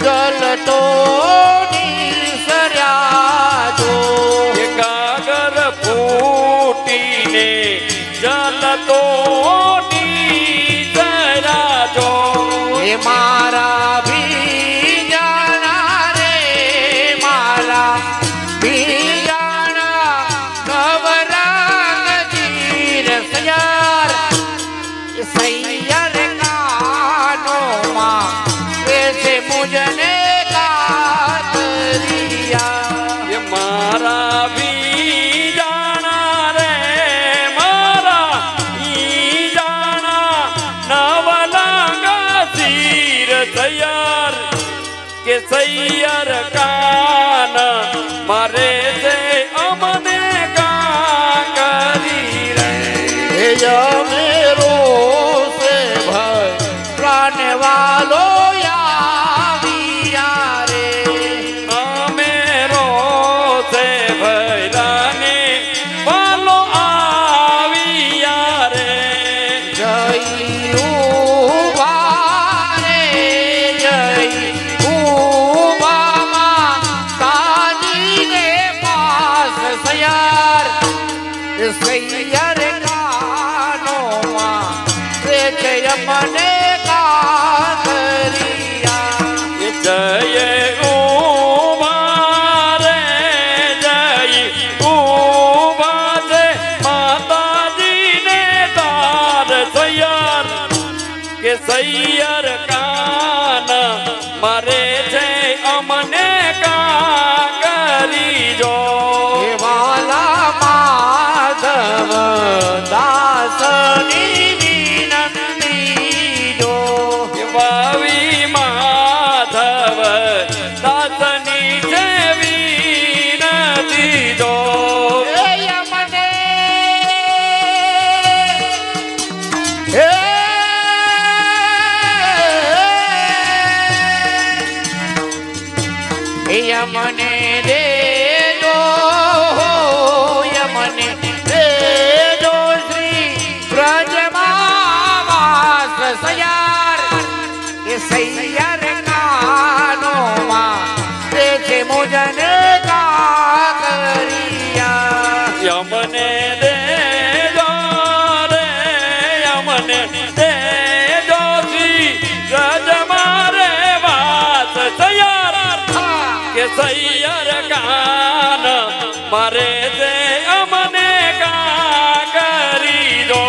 S6: જલતો નીસર્યા જો
S5: કે કાગર ફૂટીને જલતો નીતરાજો
S6: એ મારા ભીજાણા રે મારા ભીજાણા નવરંગ જીર સયાર એ સૈયર કાનોમાં બેસે મુજને કાતરિયા
S5: એ મારા બીજાણા રે મારા ઈ જાણા નવલાંગા તીર તૈયાર કે સૈયર કાન મારે છે અમને કાકરી રે
S6: એ મેરો સે ભય પ્રાણ વાલો યાવિયા રે
S5: અમે રોસે ભૈરાને વાલો આવ્યા રે
S6: જય ઉભા રે જય ઉભામાં કાજીને પાસ સયાર એ સૈયર કાનોમાં રે જય મને કાતરિયા
S5: એ જય ઉભા રે જય ઉભા છે માતાજીને તાર સૈયર કે સૈયર કાન મારે છે અમને કાકરી જો
S6: હે વાલા માધવ દાસની વિનંતી જો
S5: કે વાવી માધવ દાસની છે વિનતી જો
S6: હે યમને હે યમને દેજો યમને દેજો શ્રી બ્રજમાં
S5: દેજો શ્રી રજ મારે વાત સૈયર કે સૈયર કાન મારે દે અમને કા કરી દો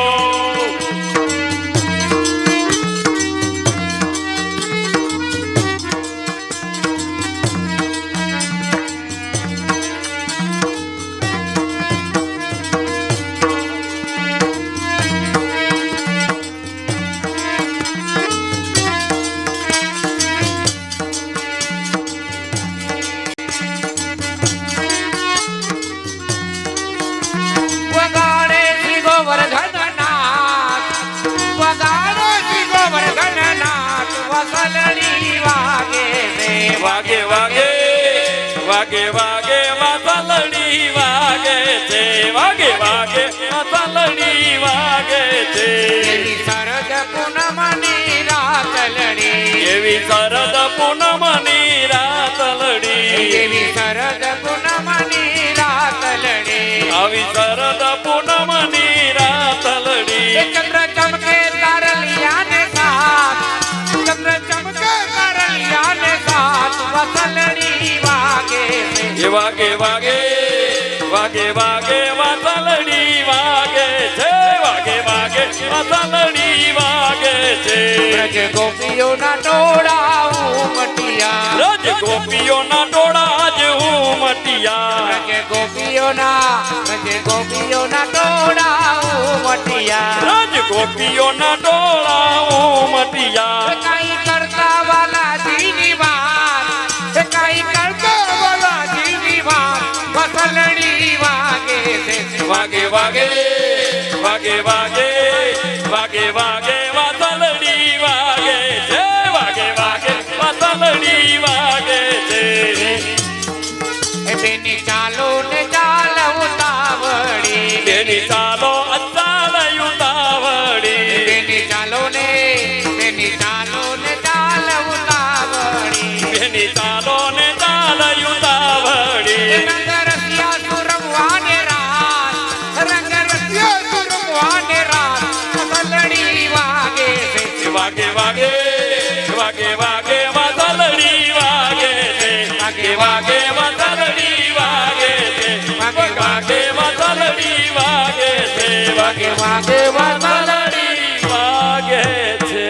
S6: વગાડે શ્રી ગોવર્ધનનાથ વગાડો શ્રી ગોવર્ધનનાથ વસલડી વાગે રે
S5: વાગે વાગે વાગે વાગે વાતલડી વાગે છે વાગે વાગે વાતલડી વાગે છે
S6: એવી શરદ પૂનમની રાતલડી
S5: એવી શરદ પૂનમની રાતલડી
S6: એવી શરદ પૂનમની રાતલડી
S5: આવી શરદ પૂનમની રાતલડી
S6: ચંદ્ર ચમકે તારલિયા ને સાથ ચંદ્ર ચમકે તારલિયા ને સાથ વસલડી વાગે રે
S5: વાગે વાગે વાગે વાગે વાતલડી વાગે છે વાગે વાગે વાતલડી વાગે છે
S6: વ્રજ ગોપીઓના ટોળા ઉમટ્યા
S5: રજ ગોપીઓના ટોળા જ ઉમટ્યા
S6: વ્રજ ગોપીઓના ટોળા ઉમટ્યા
S5: રજ ગોપીઓના ટોળા ઉમટ્યા
S6: કાઈ કરતા વાલાજીની વાત કાઈ કરતા વાલાજીની વાત વસલડી વાગે છે
S5: વાગે વાગે વાગે વાગે વાગે વાગે વાતલડી વાગે છે વાગે વાગે વાતલડી વાગે છે
S6: બેની ચાલો ને ચાલ ઉતાવળી
S5: બેની ચાલો અચાલ યુતાવડી
S6: બેની ચાલો ને ચાલ ઉતાવળી
S5: બેની ચાલો ને ચાલ યુતાવડી
S6: રંગ રસિયા સુરમવાને રાત રંગ રસિયા સુરમવાને રાત વસલડી વાગે છે
S5: વાગે વાગે વાગે વાગે વાતલડી વાગે છે વાગે વાગે વાતલડી વાગે છે વાગે વાગે વાતલડી વાગે છે વાગે વાગે વાતલડી વાગે છે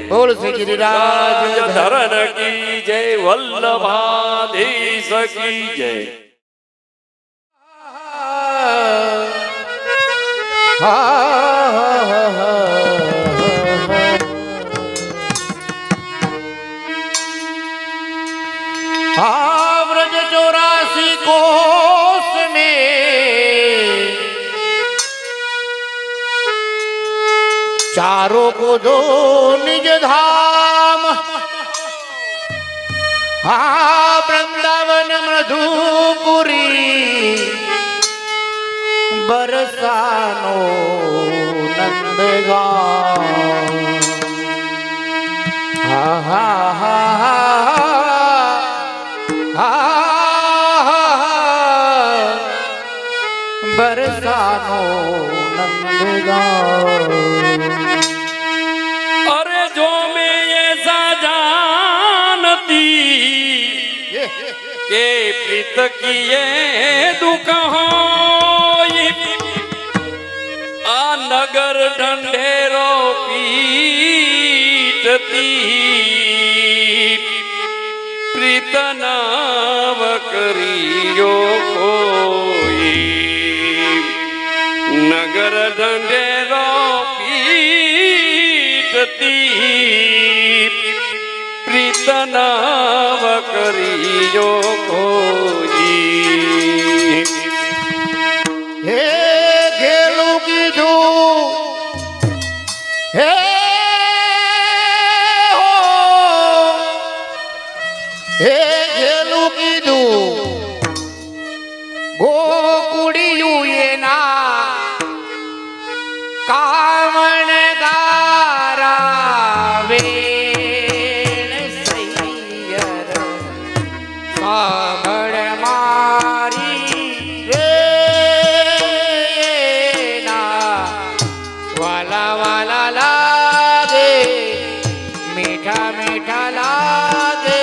S6: બોલ શ્રી ગિરિરાજ
S5: ધરણ કી જય વલ્લભાધીશ કી જય
S6: व्रज 84 कोस में चारों को दो निज धाम वृंदावन मधुपुरी बरसानो नंदगांव बरसानो नंदगांव
S5: अरे जो मैं ऐसा जानती के प्रीत किए दुख हो आ नगर ढंढेरो पीटती प्रीत नाव करियो कोई नगर ढंढेरो पीटती प्रीत नाव करियो कोई
S6: हे घेलू कीधु हे हो हे घेलू कीधु गोकुड़ियू ये ना कावण दारा वेण सैयर कावण मारी रे ना વાલા વાલા લાગે મીઠા મીઠા લાગે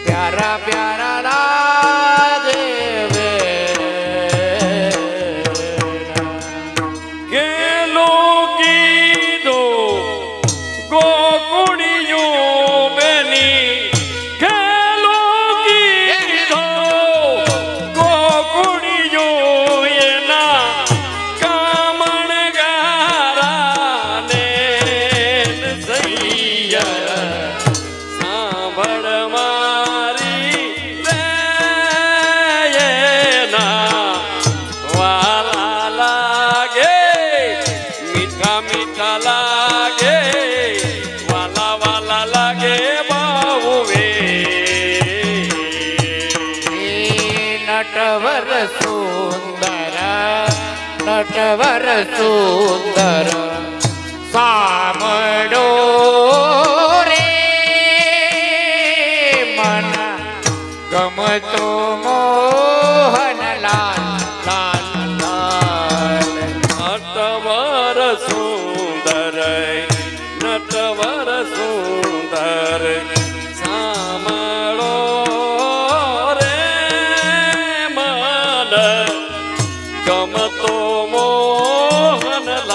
S6: પ્યારા પ્યારા લાગે
S5: કેલો કીધો ગોકુળિયું બેની કેલો કીધો ગોકુળિયું એના કામણ ગારાને સૈયર સાંભળ મારી રે એના વાલા લાગે મીઠા મીઠા લાગે વાલા વાલા લાગે બાહુ વે
S6: નટવર સુંદર સાંભળો રે મન ગમતો મોહનલાલ લાલ લાલ
S5: નટવર સુંદર સાંભળો રે મન ગમતો મોહનલાલ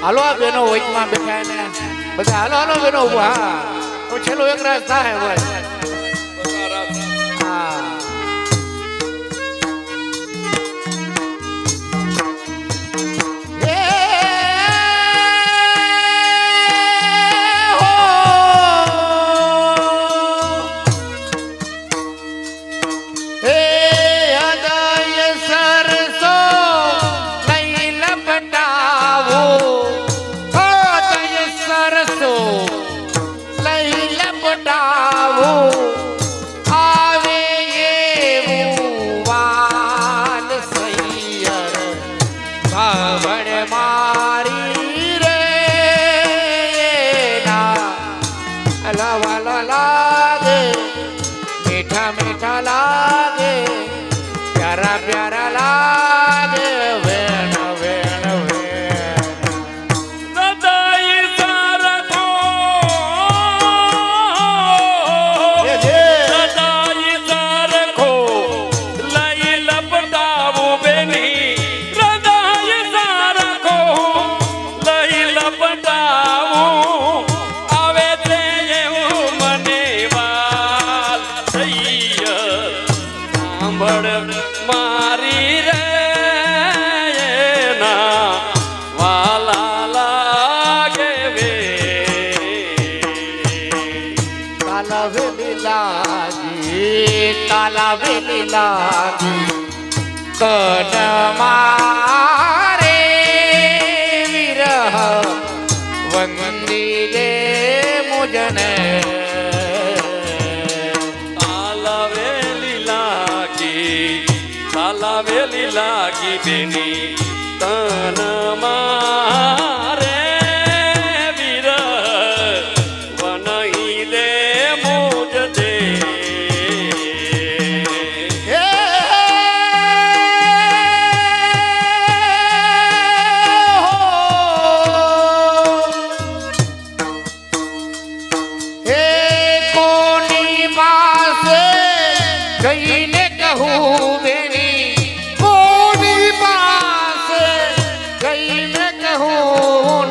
S6: હાલો આ બેનો વચમાં બેઠા ને બધા હાલો હાલો બેનો ઉભા હા તો છેલ્લો એક રાસ થાય બસ હા આવે એવું વાલ સૈયર સાંભળ મારી રે ના હલવાલા લાગે મીઠા મીઠા લાગે પ્યારા પ્યારા લાગે વેણ વેણ વેણ
S5: હૃદય સારખો હૃદય સારખો લઈ લપટાવું બેની હૃદય સારખો લઈ લપટાવું આવે તે એવું મને વાલ સૈયર સાંભળ મારી રે ના વાલા લાગે વે
S6: તાલાવેલી લાગી કન મારે વિરહ વંદી દે મુજને
S5: તાલાવેલી લાગી બેની તન મારે વિરહ વનહી દે મુજ દે
S6: કોની પાસે જઈને કહું બેની કોની પાસે જઈને કહું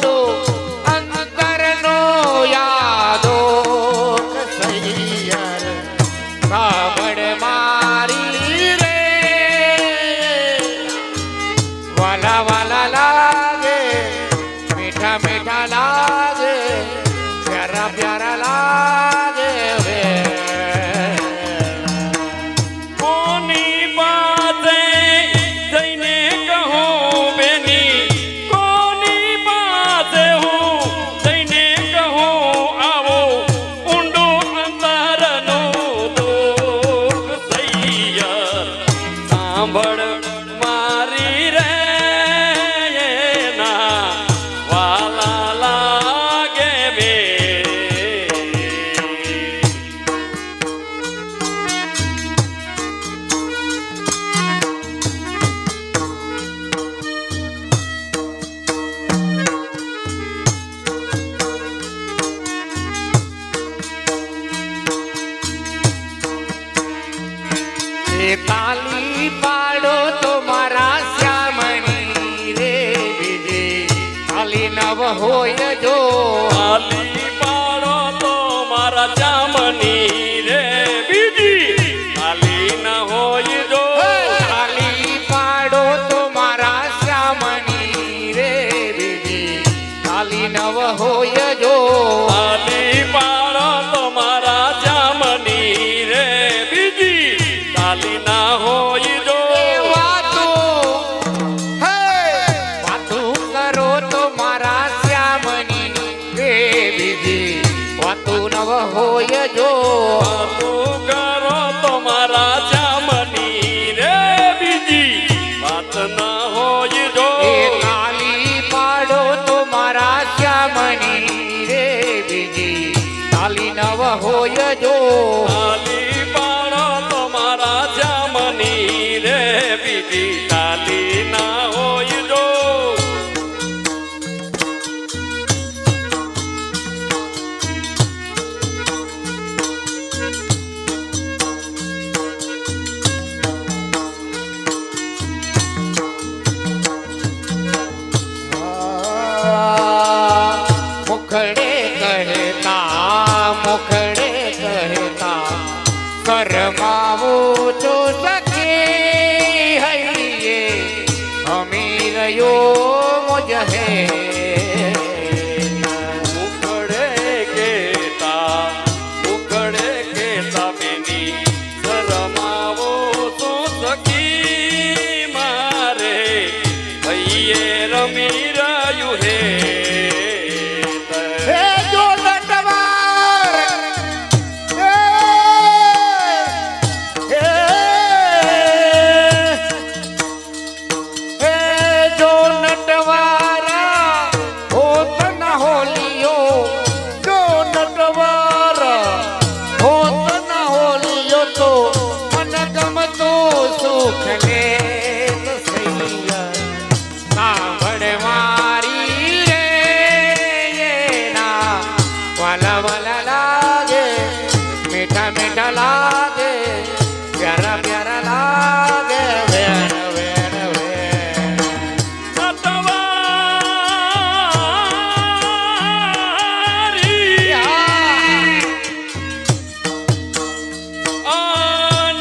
S6: હોય જો
S5: તાલી પાડો તો મારા જામની રે બીજી તાલી ન હોય જો
S6: તાલી પાડો તો મારા શ્યામની રે બીજી તાલી નવ હોય જો
S5: તાલી પાડો તો મારા જામની રે બીજી તાલી ના હોય જો
S6: વાતું કરો તો મારા શ્યામની રે બીજી વાતું નવ હોય જો
S5: વાતું કરો તો મારા જામની રે બીજી વાત ના હોય જો
S6: એ તાલી પાડો તો મારા શ્યામની રે બીજી તાલી નવ હોય જો
S5: તાલી પાડો તો મારા જામની રે બીજી તાલી ના હોય જો
S6: મુખડે કહેતા કરમાવું તો સખી હૈયે અમીરયો મુજ હે
S5: ઉખડે કેતા બેની શરમાવો તો સખી મારે ભઈએ રમી રહ્યું હે
S6: હે જો નટવાર હે જો નટવારા હોત ન હોલિયો જો નટવારા હોત ન હોલિયો તો મન ગમતો સુખ લે સૈયા સાંભળ મારી રે એના વાલા વાલા લાગે મીઠા મીઠા લાગે પ્યારા પ્યારા લાગે વેણ વેણ વેણ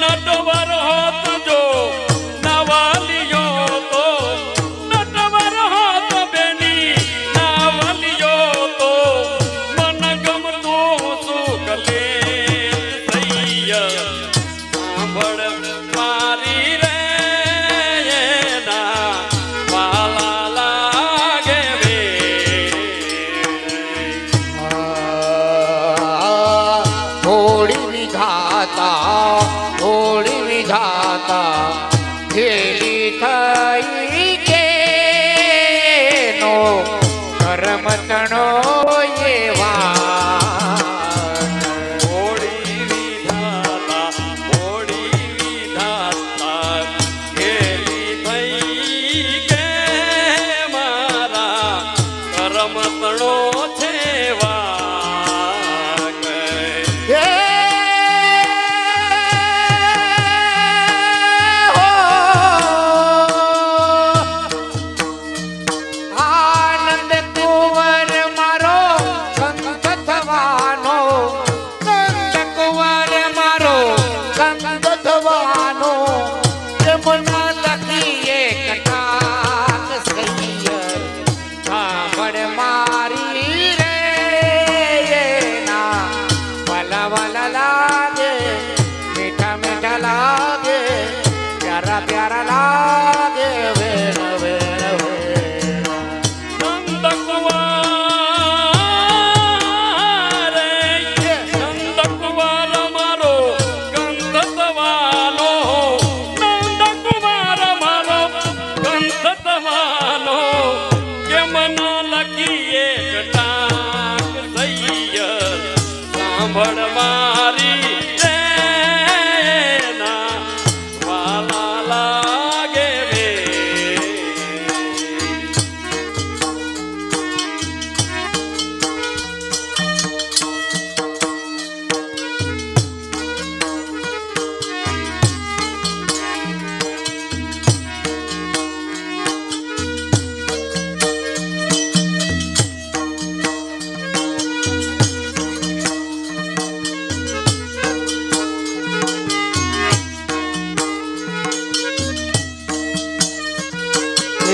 S5: નટવર હોત જો નવાલિયો તો નટવર હોત બેની નવાલિયો તો મન ગમતું સુખ લે સૈયા સાંભળ મારી રે એના વાલા લાગે વે
S6: થોડી વિધાતા ખેલી થઈ કે નો કર્મ તણો એવા
S5: મોડી વિધાતા ખેલી થઈ કે મારા કરમ તણો છે વાગ
S6: આનંદ કુંવર મારો સંત થવાનો નંદ કુંવર મારો સંત થવાનો જમના લખીએ કટાક સૈયર સાંભળ મારી રે એના વાલા વાલા લાગે મીઠા મીઠા લાગે પ્યારા પ્યારા લાગે વેણ વેણ વેણ
S5: નંદકુમાર મારો ગંધ થવાનો નંદકુમાર મારો ગંધ થવાનો કે મન લખીએ કટાક સૈયર સાંભળ મારી રે ના વાલા લાગે વે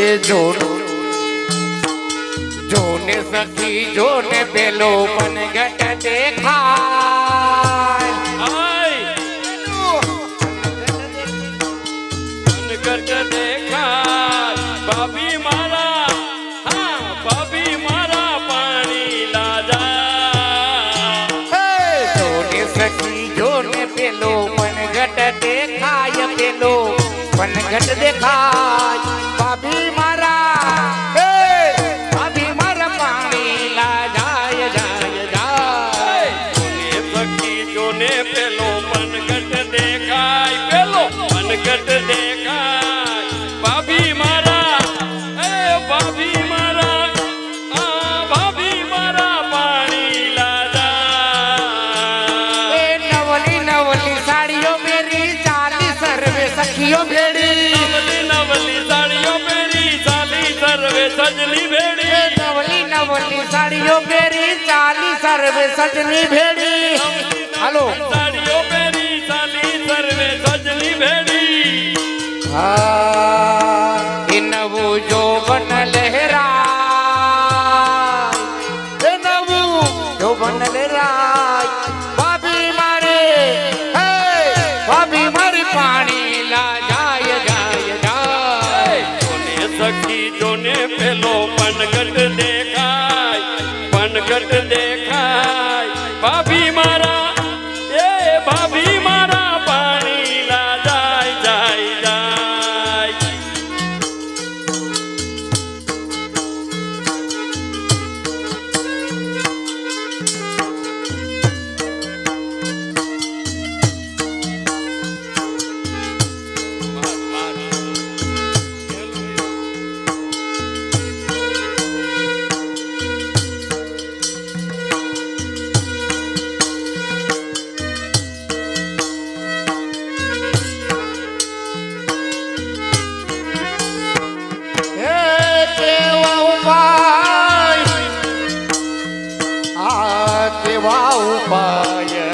S6: એ જોને સખી જોને પેલો પણ ઘટ દેખાય
S5: આય મનગટ દેખાય ભાભી મારા હા ભાભી મારા પાણી લાજા
S6: જોને સખી જોને પેલો પણ ઘટ દેખાય પેલો પણ ઘટ દેખાય ભાભી મારા ભાભી મારા પાણી લાજાય જાય જાય
S5: જોને સખી જોને પેલો મનગટ દેખાય પેલો મનગટ દેખાય ભાભી મારા એ ભાભી મારા આ ભાભી મારા પાણી લાજા
S6: એ નવલી નવલી સાડીઓ મેરી ચાલી સર્વે સખીઓ ભેડી
S5: નવલી નવલી સાડીઓ પહેરી ચાલી સર્વે સજની ભેડી
S6: એ નવલી નવલી સાડીઓ પહેરી ચાલી સર્વે સજની ભેડી હાલો
S5: સાડીઓ પહેરી ચાલી સર્વે સજની ભેડી
S6: એ નવું જોબન લહેરાય એ નવું જોબન લહેરાય ભાભી મારે હે ભાભી મારી પાણી લાજાય જાય જાય
S5: જોને સખી જોને પેલો પનગટ દેખાય પનગટ દેખાય ભાભી મારા એ ભાભી મારા પાણી લાજાય જાય જાય
S6: હે કેવા ઉપાય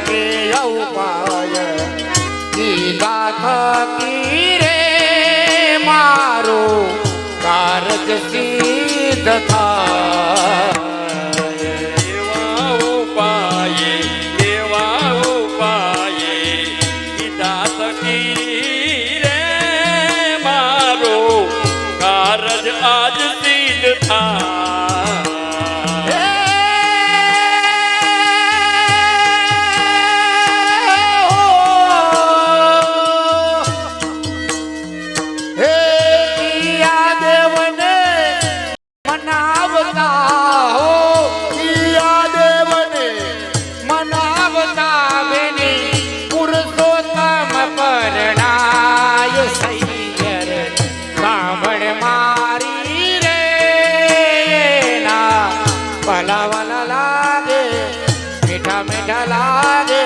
S6: કેવા ઉપાય કીધા થકી રે મારો કારજ સિદ્ધ થાય
S5: એવા ઉપાયે કીધા થકી રે મારો કારજ આજ સિદ્ધ થાય
S6: હે પિયા દેવને મનાવતા હો પિયા દેવને મનાવતા બેની પુરુષોત્તમ પરણાય સૈયર સાંભળ મારી રે ના ભલા લાગે મીઠા મીઠા લાગે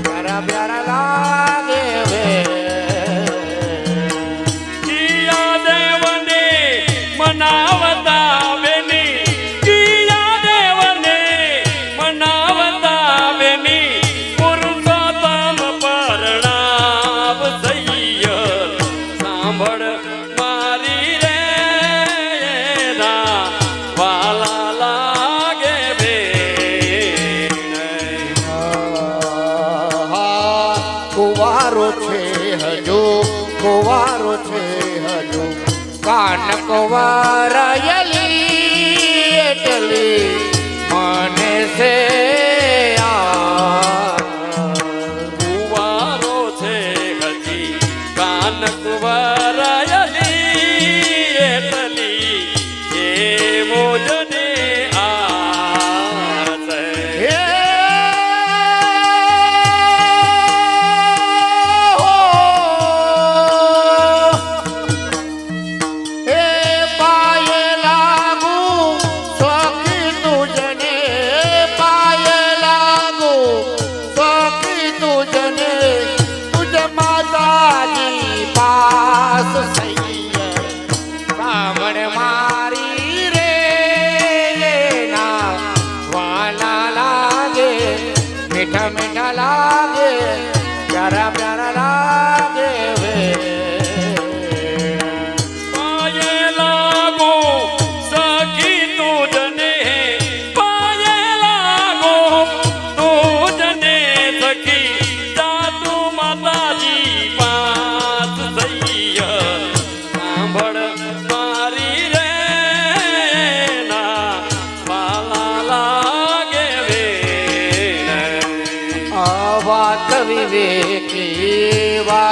S6: પ્યારા પ્યારા લાગે વે
S5: કિયા દેવને મનાવતા બેની કિયા દેવને મનાવતા બેની પુરુષોત્તમ પરણાવ સૈયર સાંભળ મારી રે ના વાલા લાગે બેન
S6: કુવારો છે હજુ કુવારો છે હજુ કાન કુવારયલી એટલી મને છે
S5: કુવારો છે હજી કાન કુવારાયલી એટલી એ મોજને આશે
S6: હે પાયે લાગુ સખી તું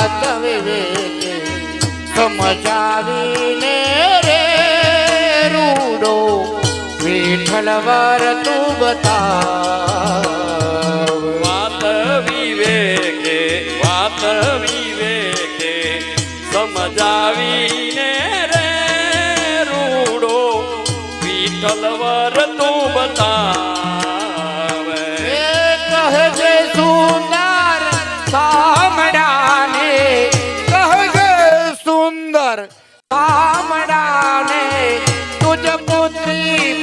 S6: વાત વિવેકે સમજાવીને રે રૂડો વિઠ્ઠલ વર તું બતાવ
S5: વાત વિવેકે સમજાવીને રે રૂડો વિઠ્ઠલવર તું બતાવે
S6: એ કહે સુંદર સામડાને કહે સુંદર સામડાને તુજ પુત્રી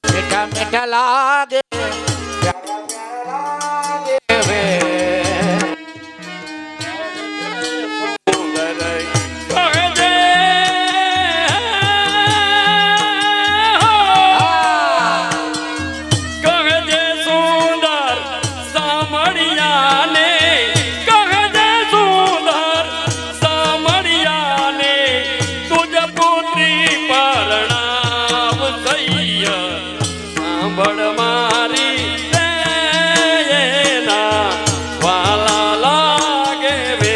S6: મીઠા મીઠા લાગે
S5: સાંભળ મારી એના વાલા લાગે વે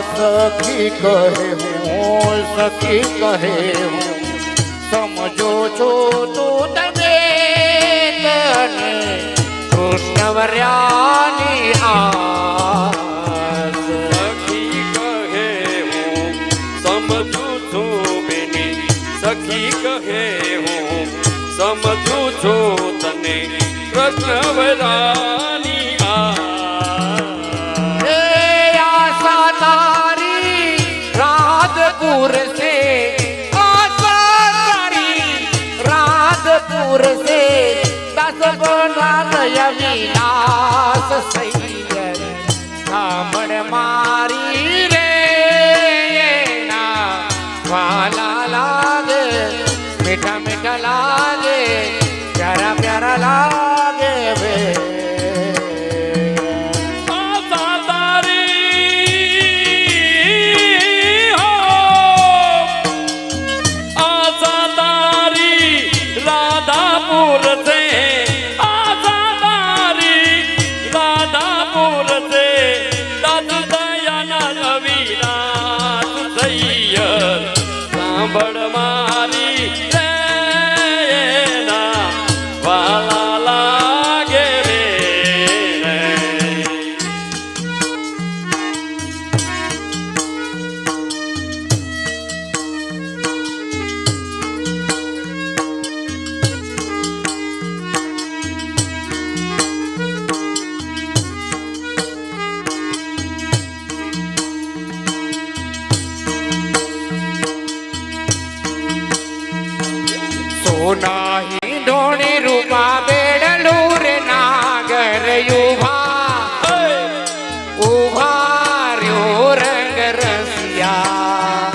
S6: સખી કહે હું સખી કહે હું સમજો છો તું તને તને કૃષ્ણવર્યાની આસ
S5: સખી કહે હું સમજુ છું બેની સખી કહે હું સમજુ છું તને કૃષ્ણ વરાની
S6: એ આશા તારી રાધપુર સે આશા તારી રાધપુર સે દસ ગોલા વિનાશ સૈયર સાંભળ મારી રે ના વાલા લાગે મીઠા મીઠા લાગે પ્યારા પ્યારા લાગે વે
S5: આશા તારી હો આશા તારી રાધાપુર સે આશા તારી રાધાપુર સે દસ દયાના અવિનાશ સૈયર સાંભળ મારી એના વાલા લાગે રે
S6: સોના હિંડોણી રૂપા બેડલું રે નાગર ઉભા ઉભા રહ્યો રંગ રસિયા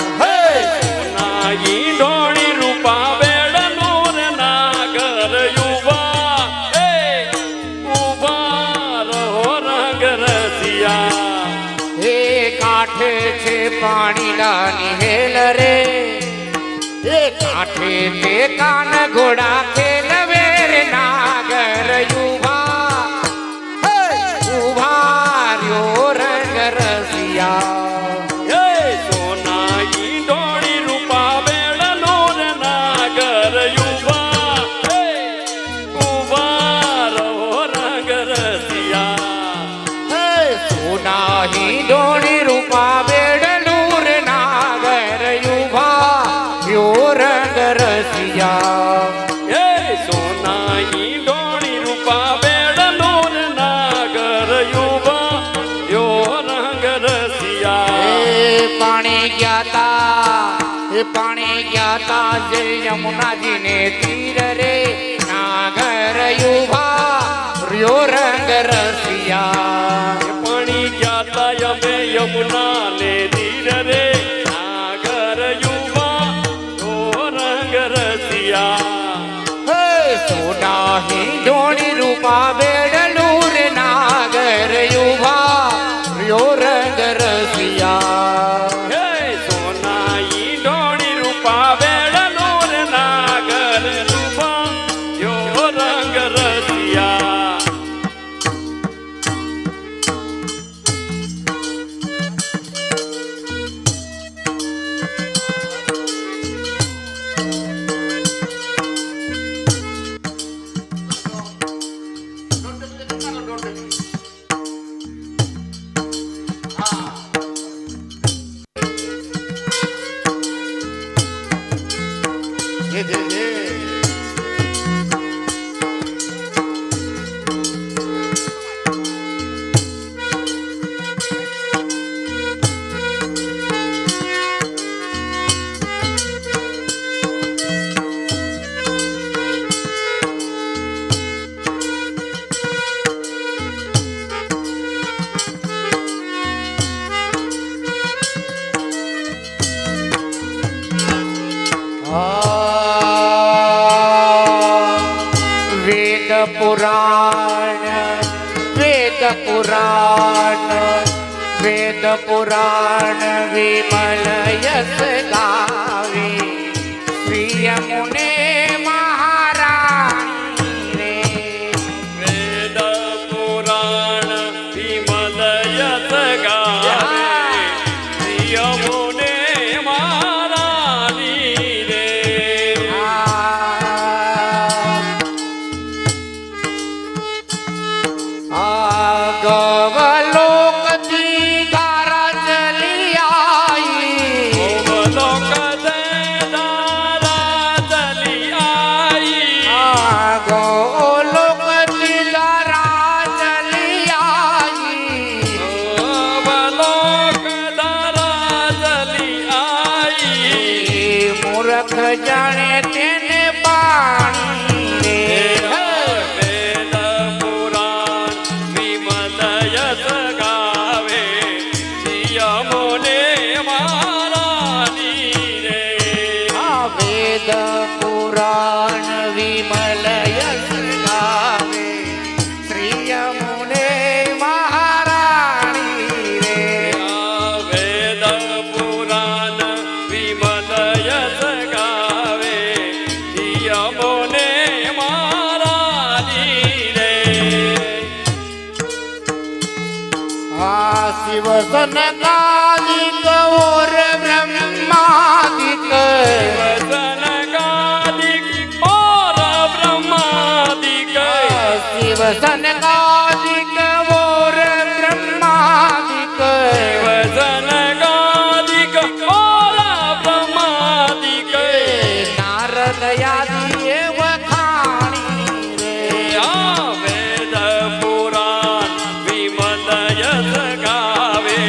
S5: નાગી ડોળી રૂપા બેડલું રે નાગર યુવા ઉભા રહો રંગ રસિયા
S6: હે કાંઠે છે પાણીલાની હેલ રે એ કાંઠે તે કાન ઘોડા ખેલવે રે નાગર યુવા ઉભા રહ્યો રંગ રસિયા
S5: સોનાઈ ડોળી રૂપા બેડલું રે નાગર યુવા ઉભા રહો રંગ રસિયા
S6: સોના હિંડોણી રૂપા બેડલું રે નાગર યુભા યો રંગ રસિયા
S5: સોનાઈ ડોળી રૂપા બેડલું રે નાગર યુવા યો રંગ રસિયા
S6: પાણી ગયા તા જે યમુનાજી ને તીર રે નાગર યુભા યો રંગ રસિયા
S5: પાણી ગયા તા અમે યમુના ને તીર રે નાગર યુવા યો રંગ રસિયા
S6: સોના હિંડોણી રૂપા બેડલું રે નાગર યુભા યો રંગ રસિયા
S5: સોનાઈ ડોળી રૂપા
S6: પુરાણ વેદ પુરાણ વેદ પુરાણ વિમલ યશ ગાવે શ્રી યમુને મહારાણી રે
S5: વેદ પુરાણ વિમલ યશ ગાવે યમુને મહારાણી રે
S6: ગવલોકથી ધારા ચલી આઈ
S5: ગોલોક દે દારા ચલી આઈ
S6: ગોલોકથી ધારા ચલી આઈ
S5: ગોલોક દારા ચલી આઈ
S6: મૂર્ખ જાણે તેને પાણી રે
S5: વેદ પુરાણ વિમલ યશ ગાવે યમુને મહારાણી રે
S6: વેદ પુરાણ વિમલ યશ ગાવે શ્રી યમુને મહારાણી રે
S5: વેદ પુરાણ વિમલ યશ ગાવે યમુને મહારાણી રે
S6: શિવ સનકાદિક ઓર બ્રહ્માદિક
S5: વસનકાદિક ઓર બ્રહ્માદિક
S6: શિવ સનકાદિક ઓર બ્રહ્માદિક
S5: વસનકાદિક ઓર બ્રહ્માદિક
S6: નારદ યાદી વખાણી રે
S5: વેદ પુરાણ વિમલ યશ ગાવે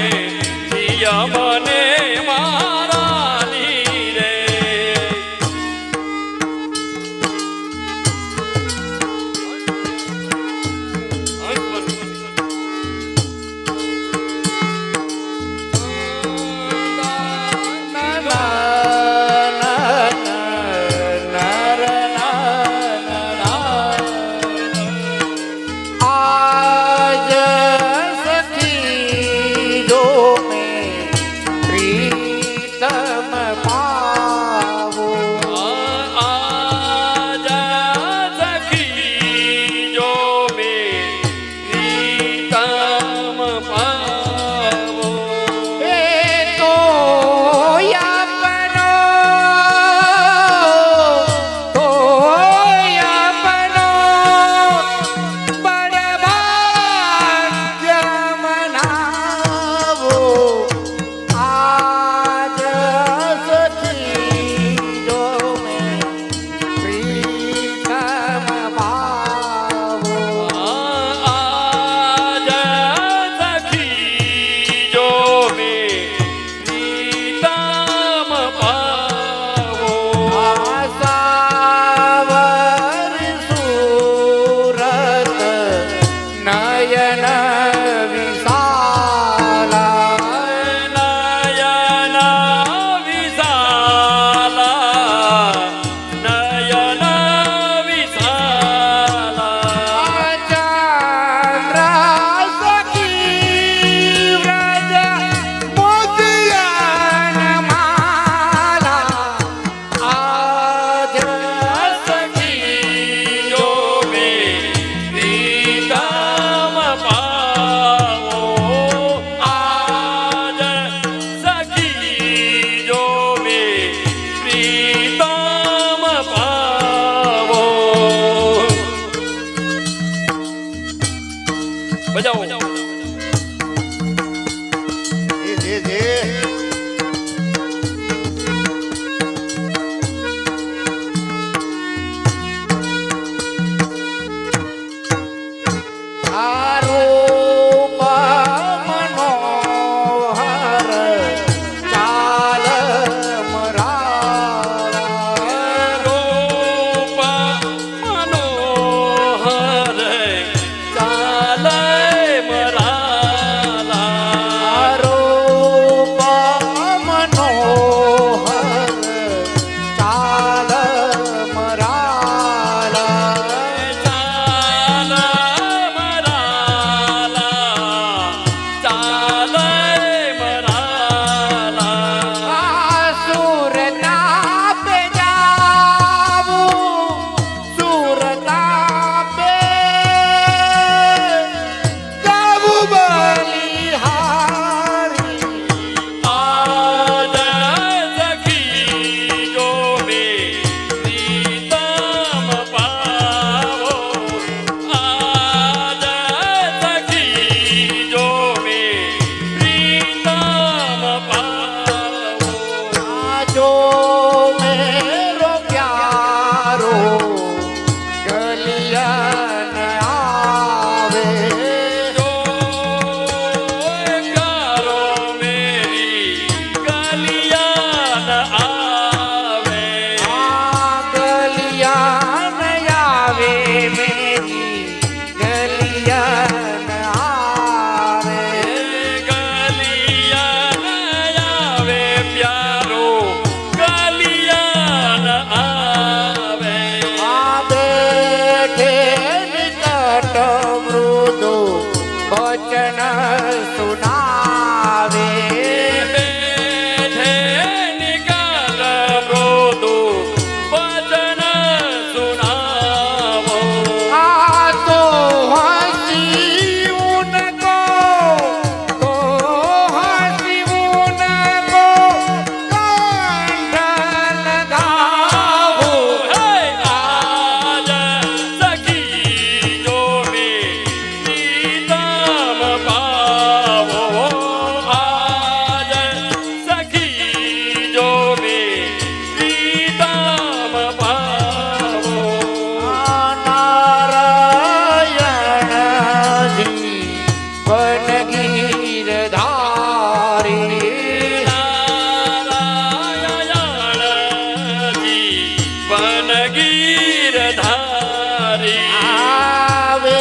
S5: ધારી
S6: આવે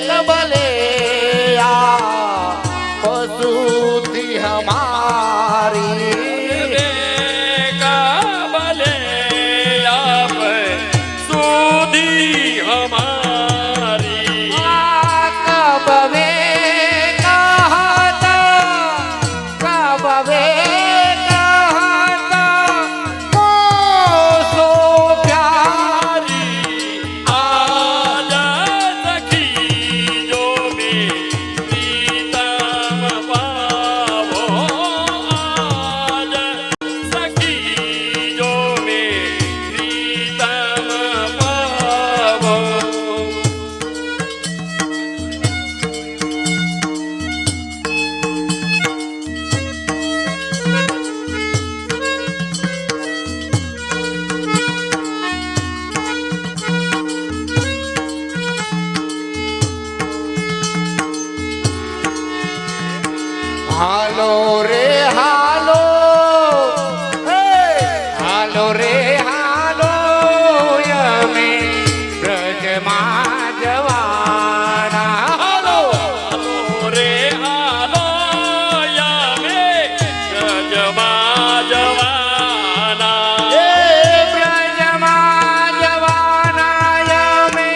S6: કબલે આ પશુથી હમારી
S5: રે કાબલે આપ સુધી હમારી
S6: કબવે કબવે મોસો પ્યારી
S5: આજા સખી જો મે પ્રીતમ પાવો આજા સખી જો મે પ્રીતમ પાવો
S6: હાલો રે હાલો હાલો રે હાલો યમે બ્રજમાં જવાના હાલો
S5: હાલો રે હાલો યામે રજમાં જવાના
S6: એ બ્રજમાં જવાના યમે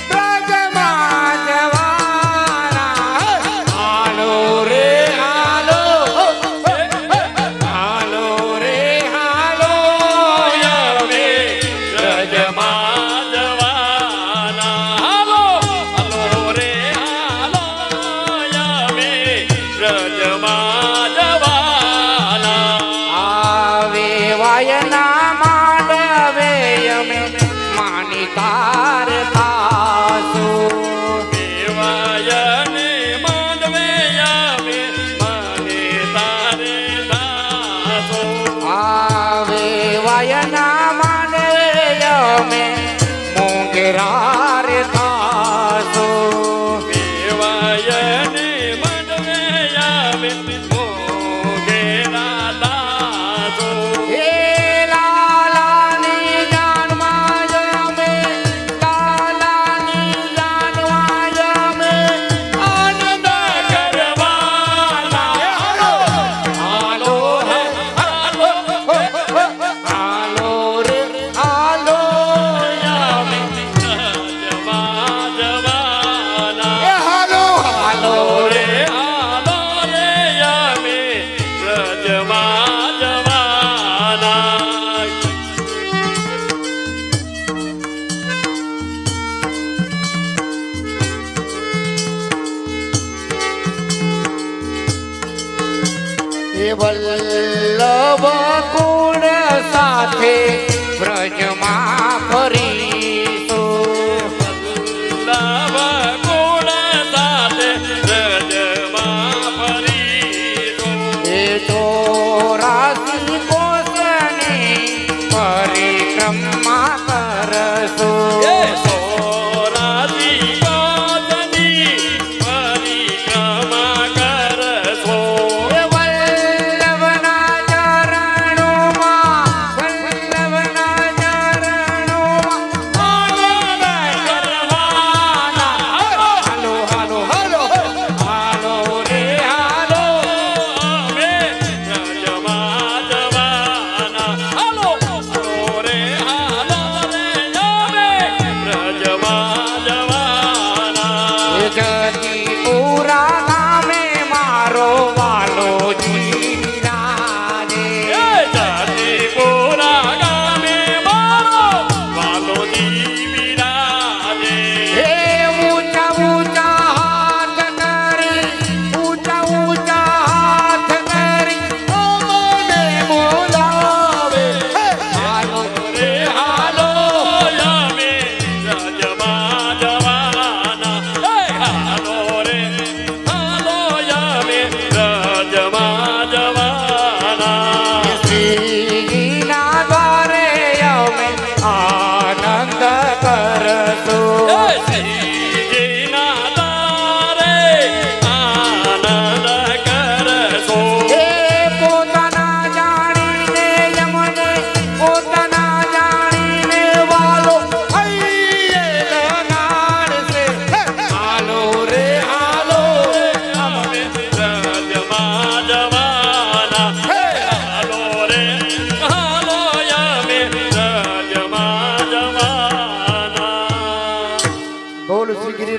S6: બ્રજમાં જવાના હાલો રે હાલો હાલો રે હાલો
S5: યામે રજમાં જવાના હાલો હાલો રે હાલો યામે રજમાં જવાના
S6: આવે વાયના માંડવે અમે માની તાર થાસુ
S5: દેવાયને માંડવે યામે માને તારે દાસો
S6: આવે વાયના માંડવે અમે મોંઘેરા રે થાસુ
S5: દેવાયને માંડવે યામે મોગેરા દાસો
S6: હે લાલાની જાનમાં અમે લાલાની જાનમાં અમે આનંદ કરવાના હાલો હાલો હાલો રે હાલો યામે
S5: રજમાં જવાના
S6: એ હાલો હાલો
S5: રે હાલો રે યામે રજમાં જવાના
S6: એ વલ્લભ કુળ સાથે વ્રજમાં ફરીશું
S5: લાવ ગુણ સાથે રજમાં ફરીશું
S6: એ 84 કોસની પરિક્રમા કરશું
S5: એ સોરાજી પાદની પરિક્રમા કરશો
S6: એ વલ્લભ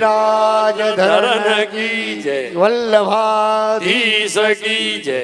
S6: ગિરિરાજ ધરણ
S5: ધરણ કી જય
S6: વલ્લભાધીશ
S5: કી જય